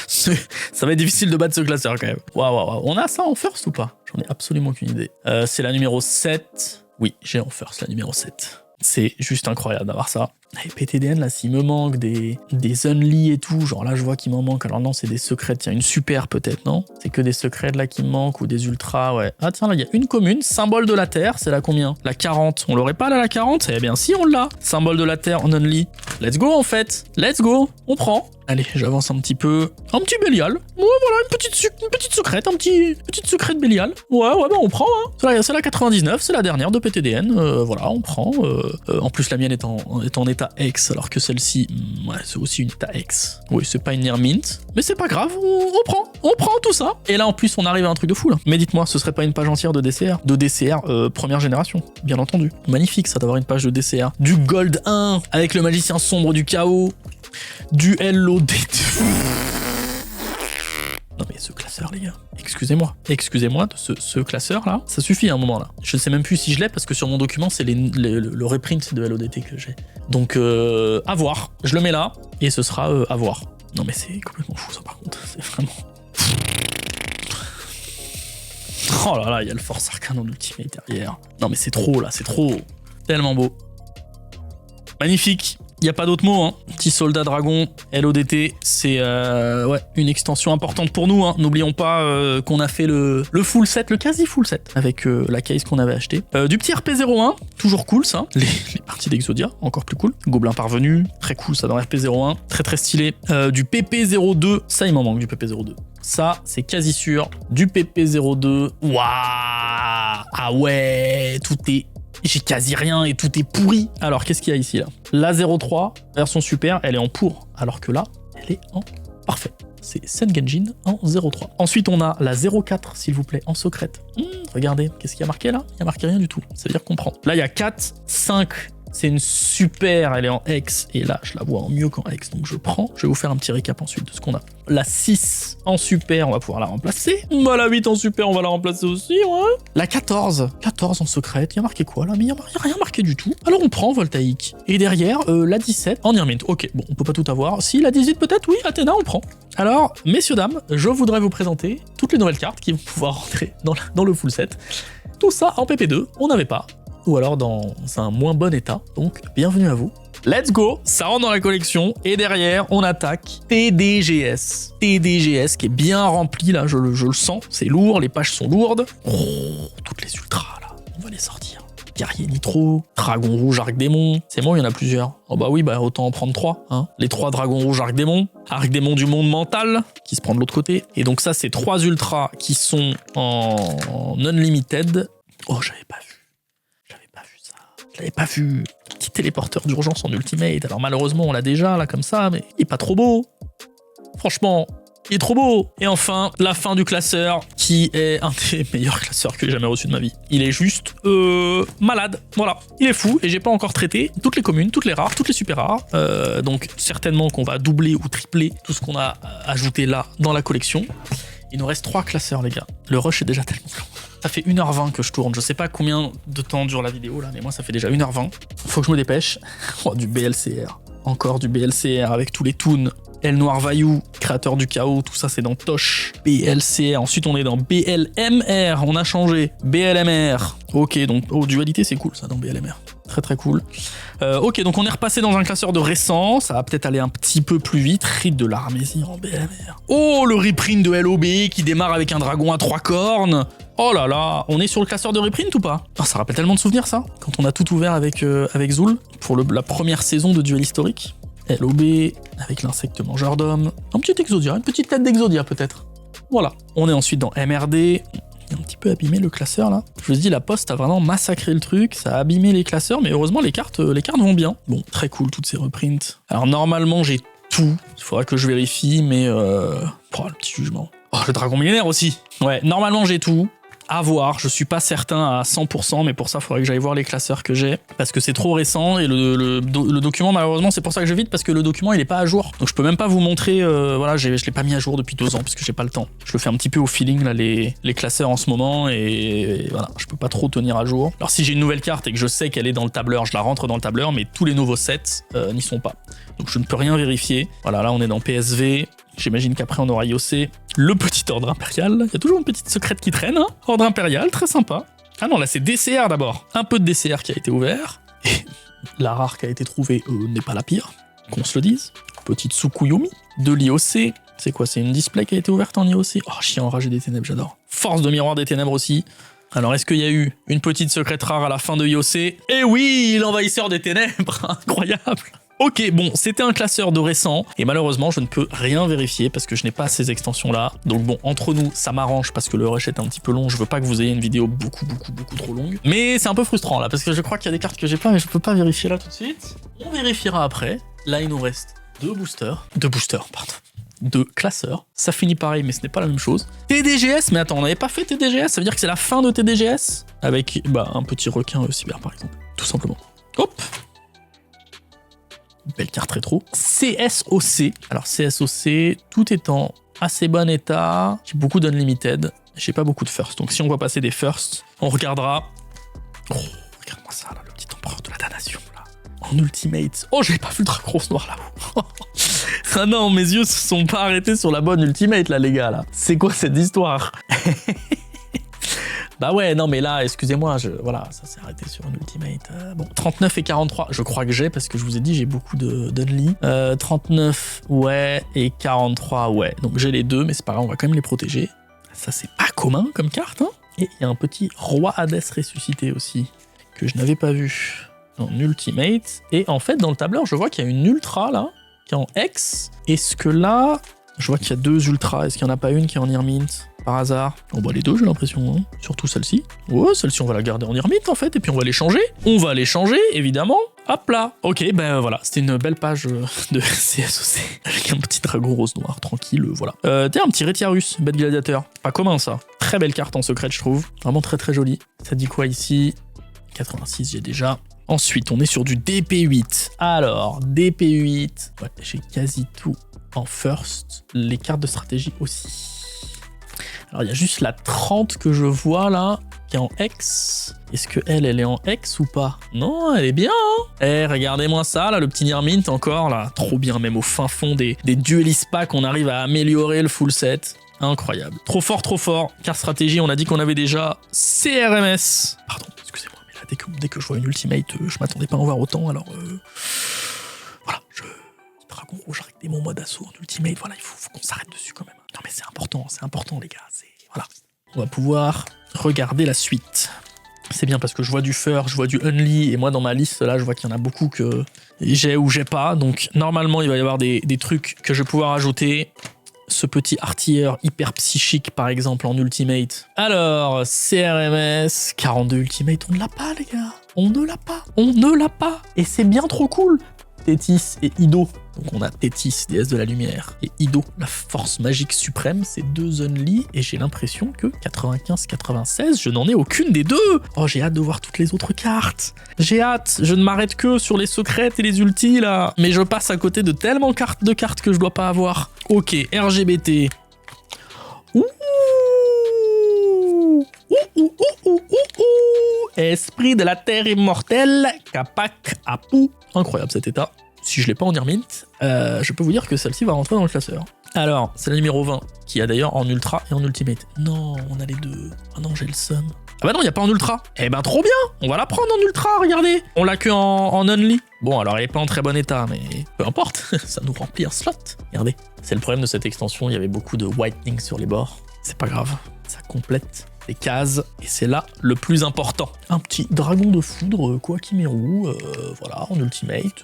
Ça va être difficile de battre ce classeur quand même. Waouh. On a ça en first ou pas? J'en ai absolument aucune idée. C'est la numéro 7. Oui, j'ai en first la numéro 7. C'est juste incroyable d'avoir ça. Et PTDN, là, s'il me manque des Unli et tout, genre là, je vois qu'il m'en manque. Alors non, c'est des secrets. Tiens, une super peut-être, non? C'est que des secrets là qui me manquent ou des ultras, ouais. Ah tiens, là, il y a une commune, symbole de la Terre, c'est la combien? La 40. On l'aurait pas là, la 40? Eh bien, si, on l'a. Symbole de la Terre en Unli. Let's go, en fait. Let's go. On prend. Allez, j'avance un petit peu. Un petit Bélial. Ouais, voilà, une petite secrète, petite secrète Bélial. Ouais, bah on prend, hein. C'est la 99, c'est la dernière de PTDN. Voilà, on prend. En plus, la mienne est en état X, alors que celle-ci, ouais, c'est aussi une état X. Oui, c'est pas une near mint, mais c'est pas grave, on prend tout ça. Et là, en plus, on arrive à un truc de fou, là. Mais dites-moi, ce serait pas une page entière de DCR? De DCR première génération, bien entendu. Magnifique, ça d'avoir une page de DCR. Du Gold 1, avec le magicien sombre du chaos. Du LOD. Non mais ce classeur les gars, excusez-moi de ce classeur là, ça suffit à un moment là. Je ne sais même plus si je l'ai parce que sur mon document c'est le reprint de LODT que j'ai. Donc à voir, je le mets là et ce sera à voir. Non mais c'est complètement fou ça par contre, c'est vraiment... Oh là là, il y a le Force Arcane en ultimate derrière. Non mais c'est trop là, c'est trop. Tellement beau. Magnifique. Il n'y a pas d'autre mot, hein. Petit soldat dragon, LODT, c'est ouais, une extension importante pour nous, hein. N'oublions pas qu'on a fait le full set, le quasi full set, avec la case qu'on avait acheté. Du petit RP01, toujours cool ça. Les parties d'Exodia, encore plus cool. Gobelin parvenu, très cool ça dans RP01, très stylé. Du PP02, ça il m'en manque du PP02. Ça, c'est quasi sûr. Du PP02, waouh. Ah ouais, tout est... J'ai quasi rien et tout est pourri. Alors, qu'est-ce qu'il y a ici, là? La 03, version super, elle est en pour, alors que là, elle est en parfait. C'est Sengenjin en 03. Ensuite, on a la 04, s'il vous plaît, en secrète. Regardez, qu'est-ce qu'il y a marqué, là? Il n'y a marqué rien du tout. Ça veut dire qu'on prend. Là, il y a 4, 5... C'est une super, elle est en X, et là, je la vois en mieux qu'en X, donc je prends. Je vais vous faire un petit récap ensuite de ce qu'on a. La 6 en super, on va pouvoir la remplacer. Bah, la 8 en super, on va la remplacer aussi, ouais. La 14 en secrète, il y a marqué quoi, là? Mais il n'y a rien marqué du tout. Alors, on prend Voltaïque. Et derrière, la 17 en Irmint. Ok, bon, on peut pas tout avoir. Si, la 18 peut-être, oui, Athéna, on prend. Alors, messieurs, dames, je voudrais vous présenter toutes les nouvelles cartes qui vont pouvoir rentrer dans le full set. Tout ça en PP2, on n'avait pas. Ou alors dans un moins bon état, donc bienvenue à vous. Let's go, ça rentre dans la collection, et derrière, on attaque TDGS. TDGS qui est bien rempli, là, je le sens, c'est lourd, les pages sont lourdes. Oh, toutes les ultras, là, on va les sortir. Guerrier Nitro, Dragon Rouge, Arc Démon, c'est bon, il y en a plusieurs. Oh bah oui, bah autant en prendre 3, hein. Les 3 Dragons Rouges, Arc Démon du monde mental, qui se prend de l'autre côté. Et donc ça, c'est 3 ultras qui sont en unlimited. Oh, j'avais pas vu. Je l'avais pas vu. Petite téléporteur d'urgence en ultimate. Alors malheureusement, on l'a déjà, là, comme ça, mais il est pas trop beau. Franchement, il est trop beau. Et enfin, la fin du classeur, qui est un des meilleurs classeurs que j'ai jamais reçu de ma vie. Il est juste malade. Voilà, il est fou et j'ai pas encore traité toutes les communes, toutes les rares, toutes les super rares. Donc certainement qu'on va doubler ou tripler tout ce qu'on a ajouté là dans la collection. Il nous reste 3 classeurs, les gars. Le rush est déjà tellement long. Ça fait 1h20 que je tourne. Je sais pas combien de temps dure la vidéo là, mais moi ça fait déjà 1h20. Faut que je me dépêche. Oh, du BLCR. Encore du BLCR avec tous les toons. El Noir Vaillou, créateur du chaos, tout ça c'est dans Tosh. BLCR, ensuite on est dans BLMR, on a changé. BLMR, ok, donc dualité c'est cool ça dans BLMR. Très très cool. Ok, donc on est repassé dans un classeur de récent, ça va peut-être aller un petit peu plus vite. Rite de l'Armésir en BLMR. Oh, le reprint de LOB qui démarre avec un dragon à 3 cornes. Oh là là, on est sur le classeur de reprint ou pas? Oh, ça rappelle tellement de souvenirs ça, quand on a tout ouvert avec Zul, pour la première saison de Duel Historique. LOB, avec l'insecte mangeur d'hommes. Un petit Exodia, une petite tête d'Exodia peut-être. Voilà. On est ensuite dans MRD. Il a un petit peu abîmé le classeur là. Je vous dis, la poste a vraiment massacré le truc. Ça a abîmé les classeurs, mais heureusement les cartes vont bien. Bon, très cool toutes ces reprints. Alors normalement j'ai tout. Il faudra que je vérifie, mais le petit jugement. Oh, le dragon millénaire aussi. Ouais, normalement j'ai tout. À voir, je suis pas certain à 100%, mais pour ça, il faudrait que j'aille voir les classeurs que j'ai, parce que c'est trop récent, et le document, malheureusement, c'est pour ça que je vais vite, parce que le document, il est pas à jour. Donc je peux même pas vous montrer, voilà, je l'ai pas mis à jour depuis 2 ans, parce que j'ai pas le temps. Je le fais un petit peu au feeling, là, les classeurs en ce moment, et voilà, je peux pas trop tenir à jour. Alors si j'ai une nouvelle carte et que je sais qu'elle est dans le tableur, je la rentre dans le tableur, mais tous les nouveaux sets n'y sont pas. Donc je ne peux rien vérifier. Voilà, là, on est dans PSV. J'imagine qu'après on aura IOC, le petit ordre impérial. Il y a toujours une petite secrète qui traîne, hein. Ordre impérial, très sympa. Ah non, là c'est DCR d'abord. Un peu de DCR qui a été ouvert. Et la rare qui a été trouvée n'est pas la pire, qu'on se le dise. Petite Tsukuyomi. De l'IOC. C'est quoi? C'est une display qui a été ouverte en IOC. Oh, chien enragé des ténèbres, j'adore. Force de miroir des ténèbres aussi. Alors, est-ce qu'il y a eu une petite secrète rare à la fin de IOC? Eh oui, l'envahisseur des ténèbres. Incroyable. Ok, bon, c'était un classeur de récent, et malheureusement, je ne peux rien vérifier parce que je n'ai pas ces extensions-là. Donc bon, entre nous, ça m'arrange parce que le rush est un petit peu long, je veux pas que vous ayez une vidéo beaucoup trop longue. Mais c'est un peu frustrant là, parce que je crois qu'il y a des cartes que j'ai pas, mais je peux pas vérifier là tout de suite. On vérifiera après. Là, il nous reste 2 classeurs. Ça finit pareil, mais ce n'est pas la même chose. TDGS, mais attends, on n'avait pas fait TDGS, ça veut dire que c'est la fin de TDGS? Avec, un petit requin cyber par exemple, tout simplement. Hop! Belle carte rétro. CSOC. Alors CSOC, tout est en assez bon état. J'ai beaucoup d'unlimited. J'ai pas beaucoup de first. Donc si on va passer des first, on regardera. Oh, regarde-moi ça là, le petit empereur de la damnation là. En ultimate. Oh, j'ai pas vu le dragon noir là. Ah non, mes yeux se sont pas arrêtés sur la bonne ultimate là les gars là. C'est quoi cette histoire? Bah ouais, non mais là, excusez-moi, voilà, ça s'est arrêté sur une ultimate. Bon, 39 et 43, je crois que j'ai, parce que je vous ai dit, j'ai beaucoup d'unli. 39, ouais, et 43, ouais. Donc j'ai les deux, mais c'est pas grave, on va quand même les protéger. Ça, c'est pas commun comme carte, hein. Et il y a un petit roi Hadès ressuscité aussi, que je n'avais pas vu en ultimate. Et en fait, dans le tableur, je vois qu'il y a une ultra, là, qui est en X. Est-ce que là, je vois qu'il y a 2 ultras, est-ce qu'il n'y en a pas une qui est en Irmint par hasard? On voit les deux, j'ai l'impression, hein. Surtout celle-ci. Ouais, celle-ci, on va la garder en Irmint, en fait, et puis on va les changer. On va les changer, évidemment. Hop là. Ok, ben voilà, c'était une belle page de CSOC, avec un petit dragon rose noir, tranquille, voilà. Tiens, un petit Rétiarus, bête gladiateur. Pas commun, ça. Très belle carte en secret, je trouve. Vraiment très jolie. Ça dit quoi, ici? 86, j'ai déjà. Ensuite, on est sur du DP8. Alors, DP8, ouais, j'ai quasi tout en first. Les cartes de stratégie aussi. Alors, il y a juste la 30 que je vois là, qui est en X. Est-ce que elle est en X ou pas? Non, elle est bien, hein. Eh, regardez-moi ça, là, le petit Nirmint encore, là. Trop bien, même au fin fond des Duelist Packs, on arrive à améliorer le full set. Incroyable. Trop fort, trop fort. Carte stratégie, on a dit qu'on avait déjà CRMS. Pardon, excusez-moi, mais là, dès que je vois une ultimate, je m'attendais pas à en voir autant, alors... Voilà, Dragon rouge avec des démons mode assaut en ultimate, voilà, il faut qu'on s'arrête dessus quand même. Non mais c'est important les gars, voilà. On va pouvoir regarder la suite. C'est bien parce que je vois du Fur, je vois du Unli, et moi dans ma liste là, je vois qu'il y en a beaucoup que j'ai ou j'ai pas, donc normalement il va y avoir des trucs que je vais pouvoir ajouter. ce petit artilleur hyper psychique, par exemple, en Ultimate. Alors, CRMS, 42 Ultimate, on ne l'a pas, les gars. On ne l'a pas. On ne l'a pas. Et c'est bien trop cool. Tétis et Ido. Donc on a Tétis, déesse de la lumière, et Ido, la force magique suprême, c'est 2 only, et j'ai l'impression que 95-96, je n'en ai aucune des deux. Oh, j'ai hâte de voir toutes les autres cartes. J'ai hâte, je ne m'arrête que sur les secrètes et les ultis, là. Mais je passe à côté de tellement de cartes que je dois pas avoir. Ok, RGBT. Ouh. Esprit de la terre immortelle, Capac Apu. Incroyable cet état. Si je l'ai pas en Irmint, je peux vous dire que celle-ci va rentrer dans le classeur. Alors, c'est la numéro 20, qui a d'ailleurs en Ultra et en Ultimate. Non, on a les deux. Ah non, j'ai le seum. Ah bah non, il n'y a pas en Ultra. Eh ben trop bien, on va la prendre en Ultra, regardez. On l'a que en Only. Bon, alors elle est pas en très bon état, mais peu importe, ça nous remplit un slot. Regardez, c'est le problème de cette extension, il y avait beaucoup de whitening sur les bords. C'est pas grave, ça complète les cases, et c'est là le plus important. Un petit dragon de foudre, Koakimeru, voilà, en Ultimate,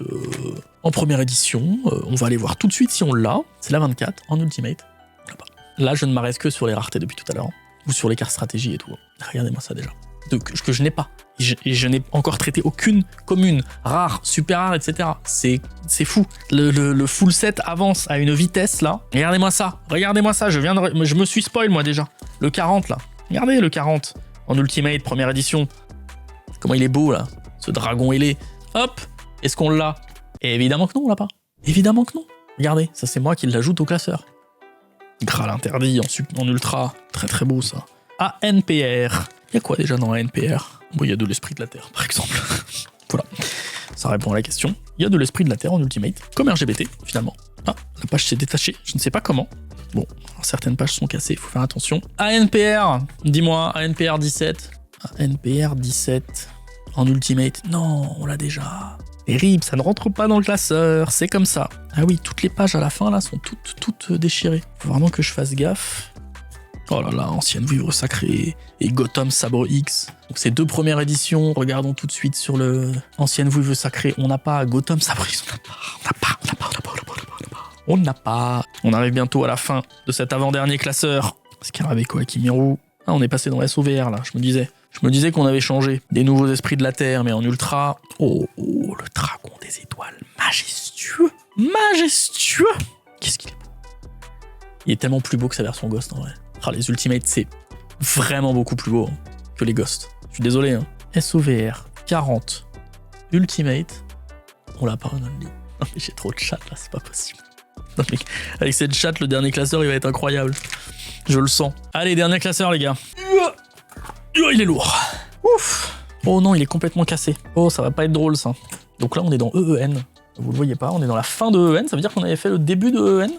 en première édition. On va aller voir tout de suite si on l'a. C'est la 24, en Ultimate. On l'a pas. Là, je ne m'arrête que sur les raretés depuis tout à l'heure, ou sur les cartes stratégie et tout. Regardez-moi ça déjà. Que je n'ai pas. Et je n'ai encore traité aucune commune, rare, super rare, etc. C'est fou. Le full set avance à une vitesse, là. Regardez-moi ça, je me suis spoil, moi, déjà. Le 40, là. Regardez le 40 en Ultimate, première édition. Comment il est beau, là. Ce dragon ailé. Hop, est-ce qu'on l'a? Et évidemment que non, on l'a pas. Évidemment que non. Regardez, ça c'est moi qui l'ajoute au classeur. Graal interdit en ultra. Très très beau, ça. ANPR. Il y a quoi déjà dans ANPR? Bon, il y a de l'esprit de la Terre, par exemple. Voilà. Ça répond à la question. Il y a de l'esprit de la Terre en Ultimate, comme RGBT, finalement. Ah, la page s'est détachée. Je ne sais pas comment. Bon, alors certaines pages sont cassées, il faut faire attention. ANPR, dis-moi, ANPR 17. ANPR 17 en Ultimate. Non, on l'a déjà. Terrible, ça ne rentre pas dans le classeur, c'est comme ça. Ah oui, toutes les pages à la fin là sont toutes déchirées. Faut vraiment que je fasse gaffe. Oh là là, ancienne vivre sacrée et Gotham Sabre X. Donc ces 2 premières éditions, regardons tout de suite sur le ancienne vivre sacrée. On n'a pas Gotham Sabre X, on n'a pas. On arrive bientôt à la fin de cet avant-dernier classeur. Scarabée Koakimeru. Ah, on est passé dans SOVR là, je me disais qu'on avait changé. Des nouveaux esprits de la Terre, mais en ultra. Oh, le dragon des étoiles. Majestueux. Qu'est-ce qu'il est beau. Il est tellement plus beau que sa version Ghost en vrai. Ah, les Ultimates, c'est vraiment beaucoup plus beau que les Ghosts. Je suis désolé. Hein. SOVR 40 Ultimate. On l'a pas en only. Non mais j'ai trop de chat là, c'est pas possible. Non, mais avec cette chat, le dernier classeur, il va être incroyable. Je le sens. Allez, dernier classeur, les gars. Il est lourd. Ouf. Oh non, il est complètement cassé. Oh, ça va pas être drôle, ça. Donc là, on est dans EEN. Vous le voyez pas, on est dans la fin de EEN. Ça veut dire qu'on avait fait le début de EEN.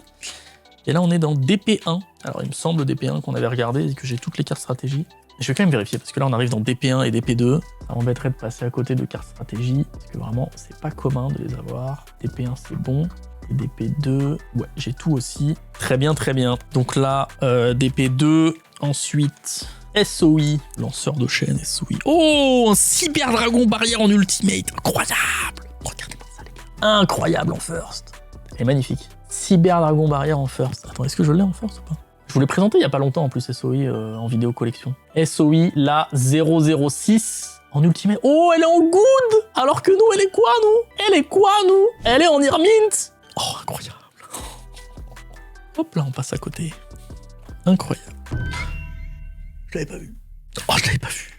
Et là, on est dans DP1. Alors, il me semble DP1 qu'on avait regardé et que j'ai toutes les cartes stratégie. Je vais quand même vérifier, parce que là, on arrive dans DP1 et DP2. Ça m'embêterait de passer à côté de cartes stratégie, parce que vraiment, c'est pas commun de les avoir. DP1, c'est bon. Et DP2, ouais, j'ai tout aussi. Très bien, très bien. Donc là, DP2, ensuite SOI, lanceur de chaîne SOI. Oh, un cyber dragon barrière en ultimate, incroyable. Regardez-moi ça, les gars. Incroyable en first. Et magnifique. Cyber dragon barrière en first. Attends, est-ce que je l'ai en first ou pas? Je vous l'ai présenté il y a pas longtemps en plus, SOI en vidéo collection. SOI, la 006. En ultimate. Oh, elle est en good. Alors que nous, elle est quoi, nous? Elle est en Irmint. Oh, incroyable. Hop là, on passe à côté. Incroyable. Je l'avais pas vu. Oh, je l'avais pas vu.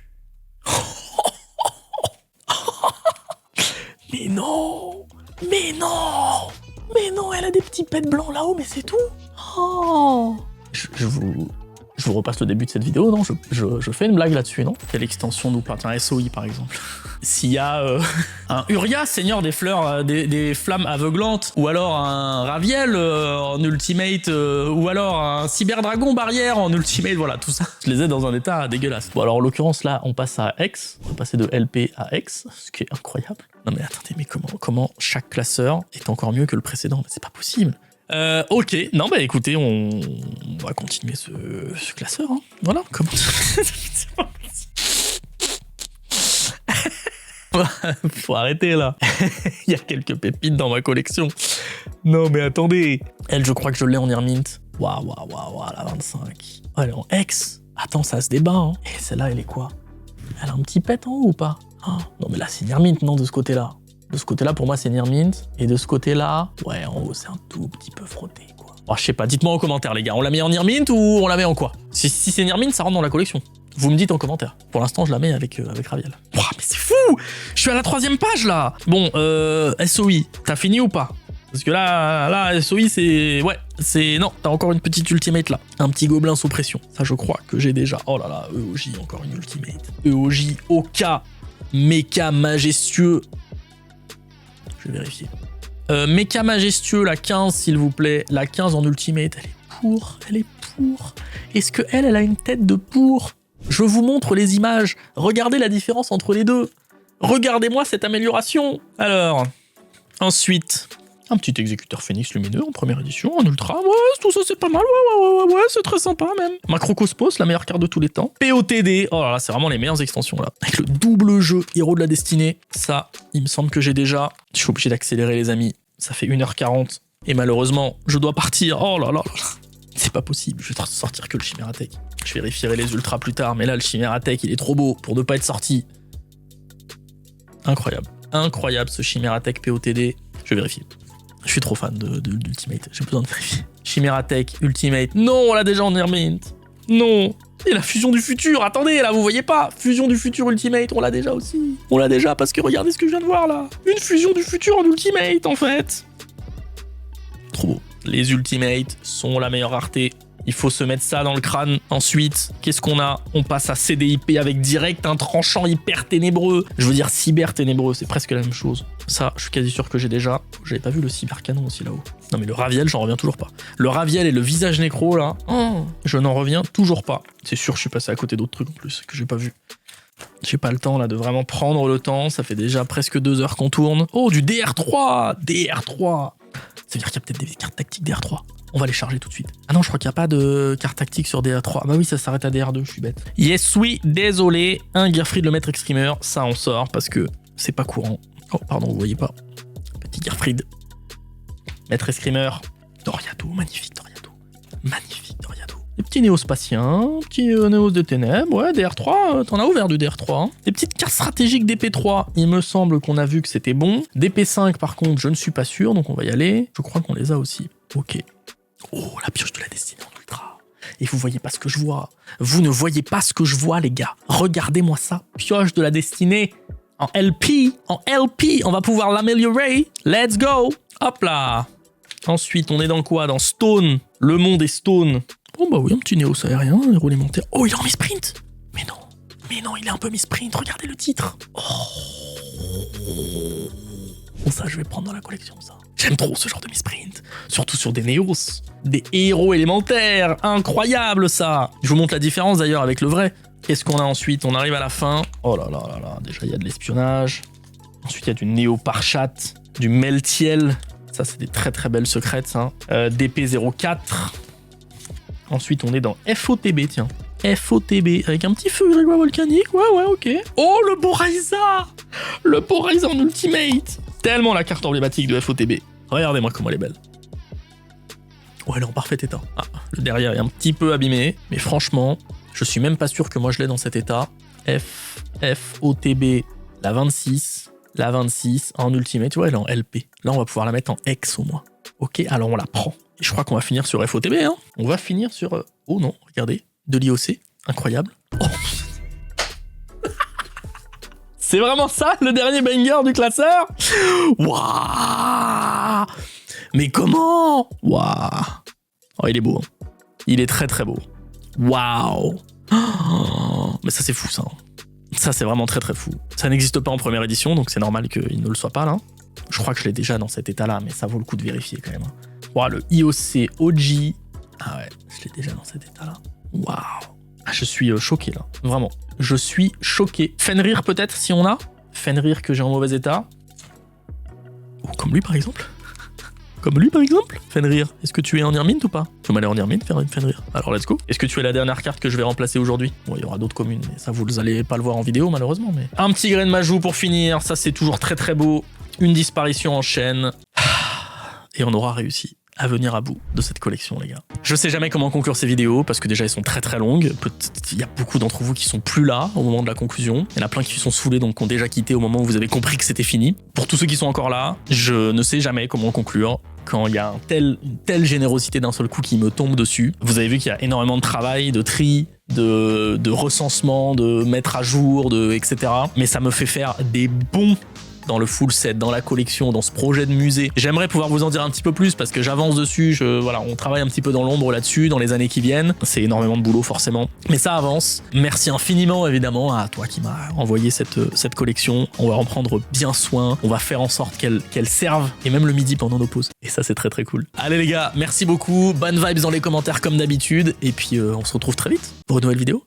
Mais non. Mais non, elle a des petits pets blancs là-haut, mais c'est tout. Oh. Je vous repasse le début de cette vidéo, non? Je fais une blague là-dessus, non? Quelle extension nous parle? Un SOI, par exemple. S'il y a un Uria, seigneur des fleurs, des flammes aveuglantes, ou alors un Raviel en ultimate, ou alors un cyberdragon barrière en ultimate, voilà, tout ça. Je les ai dans un état dégueulasse. Bon, alors en l'occurrence, là, on passe à X. On va passer de LP à X, ce qui est incroyable. Non mais attendez, mais comment chaque classeur est encore mieux que le précédent? Mais c'est pas possible. Ok, non bah écoutez, on va continuer ce classeur, hein. Voilà, comment... Faut arrêter là. Il y a quelques pépites dans ma collection. Non mais attendez. Elle, je crois que je l'ai en Irmint. Waouh, la 25. Oh, elle est en X. Attends, ça se débat, hein. Et celle-là, elle est quoi? Elle a un petit pet en haut ou pas? Oh, non, mais là, c'est Near Mint, non, de ce côté-là. De ce côté-là, pour moi, c'est Near Mint. Et de ce côté-là, ouais, en haut, c'est un tout petit peu frotté, quoi. Oh, je sais pas, dites-moi en commentaire, les gars. On la met en Near Mint ou on la met en quoi? Si c'est Near Mint, ça rentre dans la collection. Vous me dites en commentaire. Pour l'instant, je la mets avec Raviel. Ouah, mais c'est fou! Je suis à la 3e page, là! Bon, SOI, t'as fini ou pas? Parce que là, SOI, c'est... Ouais, c'est... Non, t'as encore une petite ultimate, là. Un petit gobelin sous pression. Ça, je crois que j'ai déjà. Oh là là, EOJ, encore une ultimate. EOJ, Oka, méca majestueux. Je vais vérifier. Méca majestueux, la 15, s'il vous plaît. La 15 en ultimate, elle est pour. Est-ce que elle a une tête de pour? Je vous montre les images. Regardez la différence entre les deux. Regardez-moi cette amélioration. Alors, ensuite, un petit exécuteur Phoenix lumineux en première édition, en ultra. Ouais, tout ça c'est pas mal. Ouais, c'est très sympa même. Macrocosmos, la meilleure carte de tous les temps. POTD. Oh là là, c'est vraiment les meilleures extensions là. Avec le double jeu Héros de la Destinée. Ça, il me semble que j'ai déjà. Je suis obligé d'accélérer les amis. Ça fait 1h40. Et malheureusement, je dois partir. Oh là là là. C'est pas possible, je vais sortir que le Chimératech. Je vérifierai les ultras plus tard, mais là, le Chimératech, il est trop beau pour ne pas être sorti. Incroyable. Incroyable, ce Chimératech POTD. Je vais vérifier. Je suis trop fan de l'Ultimate, j'ai besoin de vérifier. Chimératech, Ultimate. Non, on l'a déjà en Near Mint. Non. Et la fusion du futur, attendez, là, vous voyez pas? Fusion du futur Ultimate, on l'a déjà aussi. On l'a déjà, parce que regardez ce que je viens de voir, là. Une fusion du futur en Ultimate, en fait. Trop beau. Les Ultimates sont la meilleure rareté. Il faut se mettre ça dans le crâne. Ensuite, qu'est-ce qu'on a? On passe à CDIP avec direct un tranchant hyper ténébreux. Je veux dire cyber ténébreux, c'est presque la même chose. Ça, je suis quasi sûr que j'ai déjà. J'avais pas vu le cybercanon aussi là-haut. Non mais le Raviel, j'en reviens toujours pas. Le Raviel et le visage nécro là, je n'en reviens toujours pas. C'est sûr, je suis passé à côté d'autres trucs en plus que j'ai pas vu. J'ai pas le temps là de vraiment prendre le temps. Ça fait déjà presque 2 heures qu'on tourne. Oh, du DR3! DR3! Ça veut dire qu'il y a peut-être des cartes tactiques DR3. On va les charger tout de suite. Ah non, je crois qu'il n'y a pas de carte tactique sur DR3. Ah bah oui, ça s'arrête à DR2, je suis bête. Yes, oui, désolé. Un Gearfried le maître escrimeur, ça on sort parce que c'est pas courant. Oh, pardon, vous voyez pas. Petit Gearfried. Maître escrimeur. Doriado, magnifique Doriado. Magnifique Doriado. Des petits néospatiens, petits néos de ténèbres. Ouais, DR3, t'en as ouvert du DR3. Hein. Des petites cartes stratégiques d'épée3. Il me semble qu'on a vu que c'était bon. DP5, par contre, je ne suis pas sûr, donc on va y aller. Je crois qu'on les a aussi. Ok. Oh, la pioche de la destinée en ultra. Et vous voyez pas ce que je vois. Vous ne voyez pas ce que je vois, les gars. Regardez-moi ça. Pioche de la destinée en LP. En LP, on va pouvoir l'améliorer. Let's go. Hop là. Ensuite, on est dans quoi? Dans Stone. Le monde est Stone. Bon bah oui, un petit néo aérien, un héros élémentaire. Oh, il est en mi-sprint. Mais non, il est un peu mi-sprint. Regardez le titre. Oh, ça, je vais prendre dans la collection, ça. J'aime trop ce genre de mi-sprint. Surtout sur des néos. Des héros élémentaires. Incroyable, ça. Je vous montre la différence, d'ailleurs, avec le vrai. Qu'est-ce qu'on a ensuite? On arrive à la fin. Oh là là là là. Déjà, il y a de l'espionnage. Ensuite, il y a du néo Parchat. Du Meltiel. Ça, c'est des très très belles secrètes, ça. DP04. Ensuite, on est dans FOTB, tiens. FOTB, avec un petit feu grégoire volcanique. Ouais, ok. Oh, le Boraiza! Le Boraiza en ultimate! Tellement la carte emblématique de FOTB. Regardez-moi comment elle est belle. Ouais, elle est en parfait état. Ah, le derrière est un petit peu abîmé, mais franchement, je suis même pas sûr que moi je l'ai dans cet état. FOTB, la 26. La 26 en ultimate, ouais, elle est en LP. Là, on va pouvoir la mettre en X au moins. Ok, alors on la prend. Et je crois qu'on va finir sur FOTB, hein. On va finir sur... Oh non, regardez. De l'IOC. Incroyable. Oh. C'est vraiment ça, le dernier banger du classeur? Waouh. Mais comment? Waouh. Oh, il est beau. Hein. Il est très très beau. Waouh. Oh. Mais ça, c'est fou, ça. Ça, c'est vraiment très très fou. Ça n'existe pas en première édition, donc c'est normal qu'il ne le soit pas, là. Je crois que je l'ai déjà dans cet état-là, mais ça vaut le coup de vérifier, quand même. Waouh, le IOC OG. Ah ouais, je l'ai déjà dans cet état-là. Waouh. Ah, je suis choqué, là. Vraiment. Je suis choqué. Fenrir, peut-être, si on a. Fenrir que j'ai en mauvais état. Oh, comme lui, par exemple. Comme lui, par exemple. Fenrir, est-ce que tu es en Near Mint ou pas? Tu m'allais en Near Mint, Fenrir. Alors, let's go. Est-ce que tu es la dernière carte que je vais remplacer aujourd'hui? Bon, il y aura d'autres communes, mais ça, vous n'allez pas le voir en vidéo, malheureusement. Mais un petit grain de Majou pour finir. Ça, c'est toujours très, très beau. Une disparition en chaîne. Et on aura réussi. à venir à bout de cette collection, les gars. Je sais jamais comment conclure ces vidéos parce que déjà elles sont très très longues. Il y a beaucoup d'entre vous qui sont plus là au moment de la conclusion. Il y en a plein qui sont saoulés donc qui ont déjà quitté au moment où vous avez compris que c'était fini. Pour tous ceux qui sont encore là, je ne sais jamais comment conclure quand il y a une telle générosité d'un seul coup qui me tombe dessus. Vous avez vu qu'il y a énormément de travail, de tri, de recensement, de mettre à jour, etc. Mais ça me fait faire des bons dans le full set, dans la collection, dans ce projet de musée. J'aimerais pouvoir vous en dire un petit peu plus parce que j'avance dessus, voilà, on travaille un petit peu dans l'ombre là-dessus dans les années qui viennent. C'est énormément de boulot forcément, mais ça avance. Merci infiniment évidemment à toi qui m'as envoyé cette collection. On va en prendre bien soin, on va faire en sorte qu'elle serve, et même le midi pendant nos pauses. Et ça c'est très très cool. Allez les gars, merci beaucoup, bonnes vibes dans les commentaires comme d'habitude, et puis on se retrouve très vite pour une nouvelle vidéo.